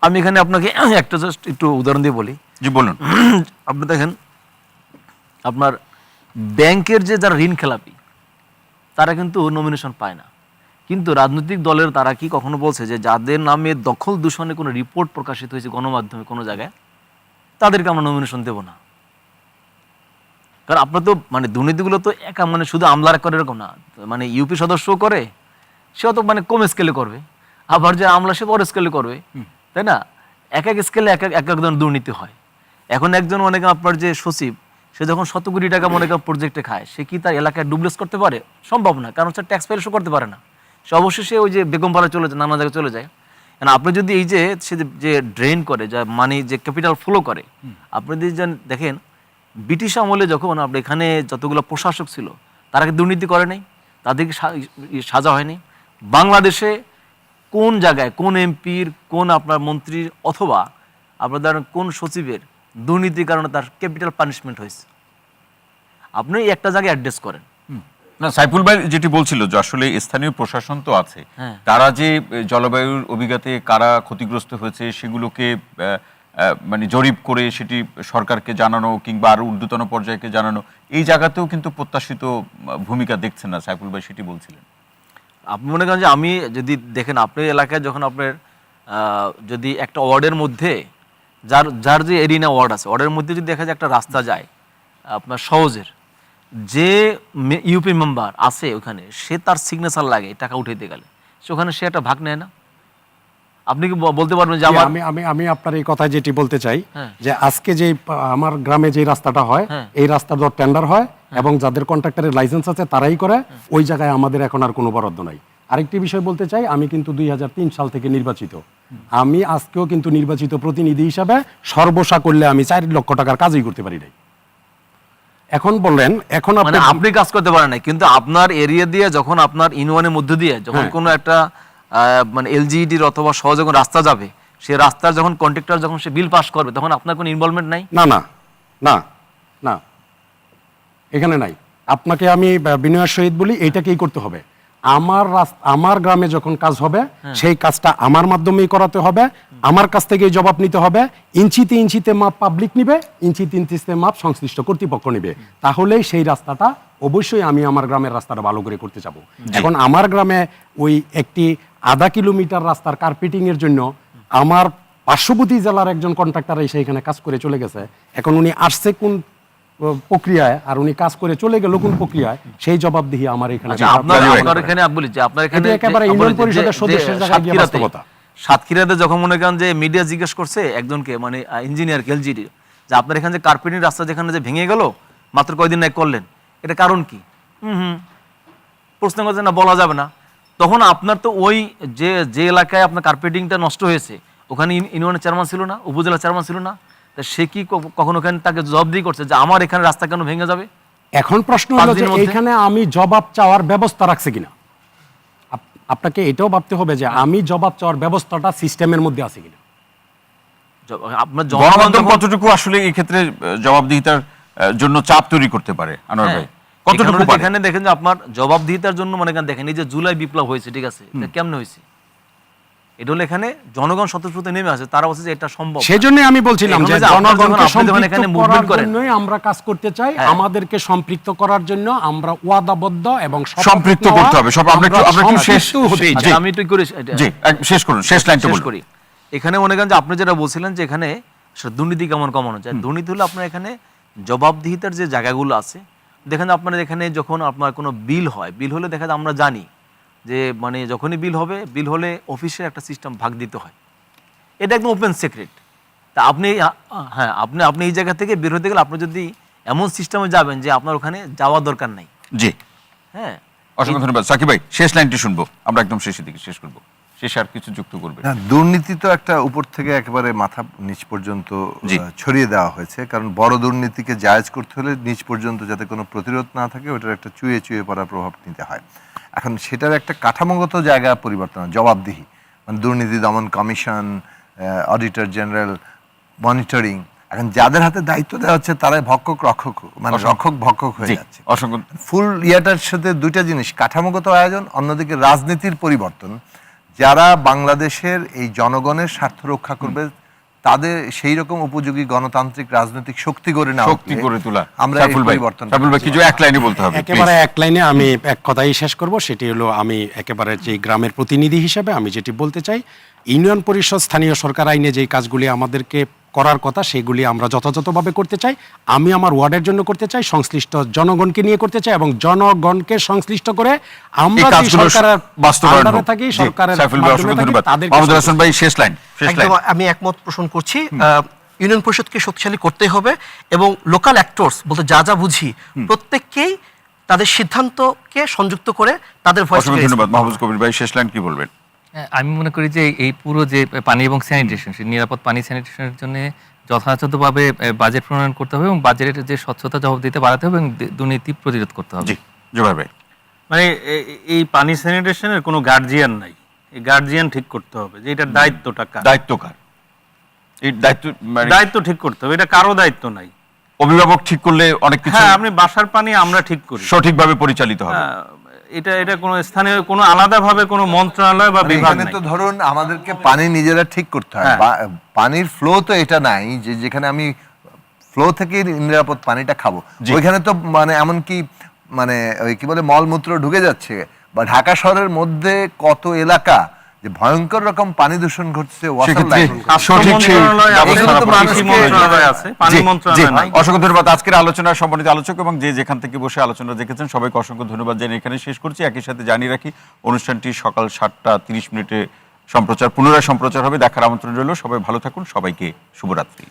আমি এখানে আপনাকে একটা জাস্ট একটু উদাহরণ দিয়ে বলি। জি, বলুন। আপনি দেখেন, আপনার ব্যাংকের যে যারা ঋণ খেলাপি, তারা কিন্তু নমিনেশন পায় না। কিন্তু রাজনৈতিক দলের তারা কি কখনো বলছে যে যাদের নামে দখল দূষণে কোনো রিপোর্ট প্রকাশিত হয়েছে গণমাধ্যমে কোনো জায়গায়, তাদেরকে আমরা নমিনেশন দেবো না? কারণ আপনার তো মানে দুর্নীতিগুলো তো একা মানে শুধু আমলারা করে এরকম না, মানে ইউপি সদস্যও করে, সেও তো মানে কম স্কেলে করবে, আবার যে আমলা সে বড় স্কেলে করবে, তাই না? এক এক স্কেলে এক একজন দুর্নীতি হয়। এখন একজন মনে করেন আপনার যে সচিব, সে যখন 100 কোটি টাকা মনে করেন প্রজেক্টে খায়, সে কি তার এলাকায় ডুপ্লেস করতে পারে? সম্ভব না, কারণ সে ট্যাক্স ফাইল শো করতে পারে না। সে অবশ্যই সে ওই যে বেগমপাড়া চলে যায়, নানা জায়গায় চলে যায়। কারণ আপনি যদি এই যে সে যে ড্রেন করে, যা মানি যে ক্যাপিটাল ফ্লো করে, আপনি যদি দেখেন ব্রিটিশ আমলে যখন আপনার এখানে যতগুলো প্রশাসক ছিল, তারা কি দুর্নীতি করে নাই? তাদেরকে সাজা হয়নি? বাংলাদেশে কোন জায়গায় কোন এমপির, কোন আপনার মন্ত্রীর অথবা আপনাদের কোন সচিবের দুর্নীতির কারণে তার ক্যাপিটাল পানিশমেন্ট হয়েছে? আপনি একটা জায়গায় অ্যাড্রেস করেন না, সাইফুল ভাই যেটি বলছিল যে আসলে স্থানীয় প্রশাসন তো আছে, হ্যাঁ। তারা যে জলবায়ুর অভিঘাতে কারা ক্ষতিগ্রস্ত হয়েছে সেগুলোকে মানে জরিপ করে সেটি সরকারকে জানানো কিংবা আরো ঊর্ধ্বতন পর্যায়কে জানানো, এই জায়গাতেও কিন্তু প্রত্যাশিত ভূমিকা দেখছেন না, সাইফুল ভাই সেটি বলছিলেন। আপনি মনে করেন যে আমি যদি দেখেন আপনার এলাকায় যখন আপনার যদি একটা ওয়ার্ডের মধ্যে যার যে এরিনা ওয়ার্ড আছে, ওয়ার্ডের মধ্যে যদি দেখা যায় একটা রাস্তা যায় আপনার সহজের, যে ইউপি মেম্বার আছে ওখানে, সে তার সিগনেচার লাগে টাকা উঠাইতে গেলে, সে ওখানে সে একটা ভাগ নেয় না? আপনি কি বলতে পারবেন যে আমার আমি আপনার এই কথায় যেটি বলতে চাই, হ্যাঁ। যে আজকে যে আমার গ্রামে যে রাস্তাটা হয়, হ্যাঁ। এই রাস্তার ধর টেন্ডার হয় এবং যাদের কন্ট্রাক্টরের লাইসেন্স আছে তারাই করে, ওই জায়গায় আমাদের এখন আর কোনো বরাদ্দ নাই। আরেকটি বিষয় বলতে চাই, আমি কিন্তু 2003 সাল থেকে নির্বাচিত। আমি আজকেও কিন্তু নির্বাচিত প্রতিনিধি হিসাবে সর্বসা করলে আমি 4 লক্ষ টাকার কাজই করতে পারি নাই। এখন বললেন, এখন মানে আপনি কাজ করতে পারেন না, কিন্তু আপনার এরিয়া দিয়ে যখন আপনার ইউনিয়নের মধ্য দিয়ে যখন কোনো একটা মানে এলজিইডির অথবা সহ যখন রাস্তা যাবে, সে রাস্তার যখন কন্ট্রাক্টর যখন সে বিল পাস করবে, তখন আপনার কোনো ইনভলভমেন্ট নাই? না না না না, এখানে নাই। আপনাকে আমি বিনয়ের সহিত বলি, এইটাকেই করতে হবে। আমার গ্রামে যখন কাজ হবে সেই কাজটা আমার মাধ্যমেই করাতে হবে, আমার কাছ থেকেই জবাব নিতে হবে। ইঞ্চিতে ইঞ্চিতে মাপ পাবলিক নিবে, ইঞ্চিতে ইঞ্চিতে মাপ সংশ্লিষ্ট কর্তৃপক্ষ নিবে, তাহলেই সেই রাস্তাটা অবশ্যই আমি আমার গ্রামের রাস্তাটা ভালো করে করতে যাব। এখন আমার গ্রামে ওই একটি আধা কিলোমিটার রাস্তার কার্পেটিং এর জন্য আমার পার্শ্ববর্তী জেলার একজন কন্ট্রাক্টর এসে এখানে কাজ করে চলে গেছে। এখন উনি আসছে কোন প্রক্রিয়ায় আর উনি কাজ করে চলে গেল কোন প্রক্রিয়ায়, সেই জবাবদিহি আমার এখানে আচ্ছা, আপনার এখানে বলি যে আপনার এখানে এটা একেবারে ইউনিয়ন পরিষদের সদস্যের জায়গায় গিয়ে বাস্তবতা। সাতক্ষীরাতে যখন মনে করেন যে মিডিয়া জিজ্ঞেস করছে একজনকে, মানে ইঞ্জিনিয়ার এলজিডি, যে আপনার এখানে যে কার্পেটিং রাস্তা যেখানে যে ভেঙে গেল মাত্র কয়দিন আগে করলেন, এটা কারণ কি? প্রশ্ন করছে না, বলা যাবে না। তখন আপনার তো ওই যে এলাকায় আপনার কার্পেটিংটা নষ্ট হয়েছে ওখানে ইউনিয়নের চেয়ারম্যান ছিল না, উপজেলা চেয়ারম্যান ছিল না, তা সে কি কখনো ওখানে তাকে জবাবদিহি করছে যে আমার এখানে রাস্তা কেন ভেঙে যাবে? এখন প্রশ্ন হলো যে এখানে আমি জবাব চাওয়ার ব্যবস্থা রাখছি কিনা। আপনাকে এটাও ভাবতে হবে যে আমি জবাব চাওয়ার ব্যবস্থাটা সিস্টেমের মধ্যে আছে কিনা। আপনার গণমাধ্যম কতটুকু আসলে এই ক্ষেত্রে জবাবদিহিতার জন্য চাপ তৈরি করতে পারে আনোয়ার ভাই, কতটুকু পারে? এখানে দেখেন যে আপনার জবাবদিহিতার জন্য মনে করেন দেখেন এই যে জুলাই বিপ্লব হয়েছে, ঠিক আছে, এটা কেমনে হয়েছে? এটা হলো এখানে জনগণ স্বতঃস্ফূর্ত নেমে আসে, তারা বলছে যে এটা সম্ভব। সেজন্য আমি বলছিলাম যে জনগণকে সম্পৃক্ত করার করেন জন্যই আমরা কাজ করতে চাই, আমাদেরকে সম্পৃক্ত করার জন্য আমরা ওয়াদাবদ্ধ এবং সম্পৃক্ত করতে হবে সব। আমরা একটু শেষ আচ্ছা, আমি একটু করি, জি শেষ করুন, শেষ লাইনটা শেষ বলুন। করি। এখানে মনে করেন যে আপনি যেটা বলছিলেন যে এখানে দুর্নীতি কেমন কমানো যায়, দুর্নীতি হলো আপনার এখানে জবাবদিহিতার যে জায়গাগুলো আছে, দেখেন আপনার এখানে যখন আপনার কোনো বিল হয়, বিল হলে দেখা যায় আমরা জানি যে মানে যখনই বিল হবে, বিল হলে অফিসের একটা সিস্টেম ভাগ দিতে হয়, এটা একদম ওপেন সিক্রেট। তা আপনি হ্যাঁ আপনি এই জায়গা থেকে বের হতে গেলে আপনি যদি এমন সিস্টেমে যাবেন যে আপনার ওখানে যাওয়া দরকার নাই। জি, হ্যাঁ, অসংখ্য ধন্যবাদ। সাকিব ভাই, শেষ লাইনটি শুনবো, আমরা একদম শেষের দিকে শেষ করবো, শেষে আর কিছু যুক্ত করবে? না, দুর্নীতি তো একটা উপর থেকে একেবারে মাথা নিচ পর্যন্ত ছড়িয়ে দেওয়া হয়েছে, কারণ বড় দুর্নীতিকে জায়েজ করতে হলে নিচ পর্যন্ত যাতে কোনো প্রতিরোধ না থাকে ওটার একটা চুয়ে চুয়ে পড়ার প্রভাব নিতে হয়। এখন সেটার একটা কাঠামোগত জায়গা পরিবর্তন, জবাবদিহি, মানে দুর্নীতি দমন কমিশন, অডিটর জেনারেল, মনিটরিং, এখন যাদের হাতে দায়িত্ব দেওয়া হচ্ছে তারাই ভক্ষক রক্ষক, মানে রক্ষক ভক্ষক হয়ে যাচ্ছে। অসংখ্য ফুল ইয়াটার সাথে দুইটা জিনিস, কাঠামোগত আয়োজন, অন্যদিকে রাজনীতির পরিবর্তন। যারা বাংলাদেশের এই জনগণের স্বার্থ রক্ষা করবে তাদের সেই রকম উপযোগী গণতান্ত্রিক রাজনৈতিক শক্তি গড়ে তোলা, আমরা এই পরিবর্তন। কিছু এক লাইনে বলতে হবে, একেবারে এক লাইনে আমি এক কথাই শেষ করব, সেটি হলো আমি একেবারে যে গ্রামের প্রতিনিধি হিসেবে আমি যেটি বলতে চাই, ইউনিয়ন পরিষদ স্থানীয় সরকার আইনে যেই কাজগুলি আমাদেরকে করার কথা সেগুলি আমরা যথাযথভাবে করতে চাই। আমি আমার ওয়ার্ডের জন্য করতে চাই, সংশ্লিষ্ট জনগণকে নিয়ে করতে চাই এবং জনগণকে সংশ্লিষ্ট করে আমরা যে সরকারের বাস্তবায়নে থাকি, সরকারের মাধ্যমে থাকি, মাহমুদুল হাসান ভাই, শেষ লাইন। আমি একমত পোষণ করছি। ইউনিয়ন পরিষদকে শক্তিশালী করতে হবে এবং লোকাল অ্যাক্টরস বলতে যা যা বুঝি প্রত্যেককেই তাদের সিদ্ধান্তকে সংযুক্ত করে তাদের ভয়েস। ধন্যবাদ। মাহবুব কবির ভাই, শেষ লাইন কি বলবেন? আমি মনে করি যে এই পুরো যে পানি এবং স্যানিটেশন, সেই নিরাপদ পানি স্যানিটেশনের জন্য যথাযথভাবে বাজেট প্রণয়ন করতে হবে এবং বাজেটের যে স্বচ্ছতা জবাবদিহিতা বাড়াতে হবে এবং দুর্নীতি প্রতিরোধ করতে হবে। জি, জোবাইর ভাই। মানে এই পানি স্যানিটেশনের কোনো গার্জিয়ান নাই, এই গার্জিয়ান ঠিক করতে হবে যে এটার দায়িত্বটা কার। দায়িত্ব কার? এই দায়িত্ব ঠিক করতে হবে, এটা কারো দায়িত্ব নাই। অভিভাবক ঠিক করলে অনেক কিছু, হ্যাঁ, আপনি বাসার পানি আমরা ঠিক করি, সঠিকভাবে পরিচালিত হবে। এটা কোনো স্থানীয় কোনো আলাদাভাবে কোনো মন্ত্রণালয় বা বিভাগ নাই। তো ধরুন আমাদেরকে পানি নিজেরা ঠিক করতে হয়, পানির ফ্লো তো এটা নাই যে যেখানে আমি ফ্লো থেকে নিরাপদ পানিটা খাবো, ওইখানে তো মানে এমনকি মানে ওই কি বলে মলমূত্র ঢুকে যাচ্ছে, বা ঢাকা শহরের মধ্যে কত এলাকা যে ভয়ঙ্কর রকম পানি দূষণ ঘটছে। অসংখ্য ধন্যবাদ আজকের আলোচনার সম্মানিত আলোচক এবং যে যেখান থেকে বসে আলোচনা দেখেছেন সবাইকে অসংখ্য ধন্যবাদ জানিয়ে এখানে শেষ করছি। একই সাথে জানিয়ে রাখি, অনুষ্ঠানটি সকাল 7টা 30 মিনিটে পুনরায় সম্প্রচার হবে। দেখার আমন্ত্রণ রইল। সবাই ভালো থাকুন, সবাইকে শুভরাত্রি।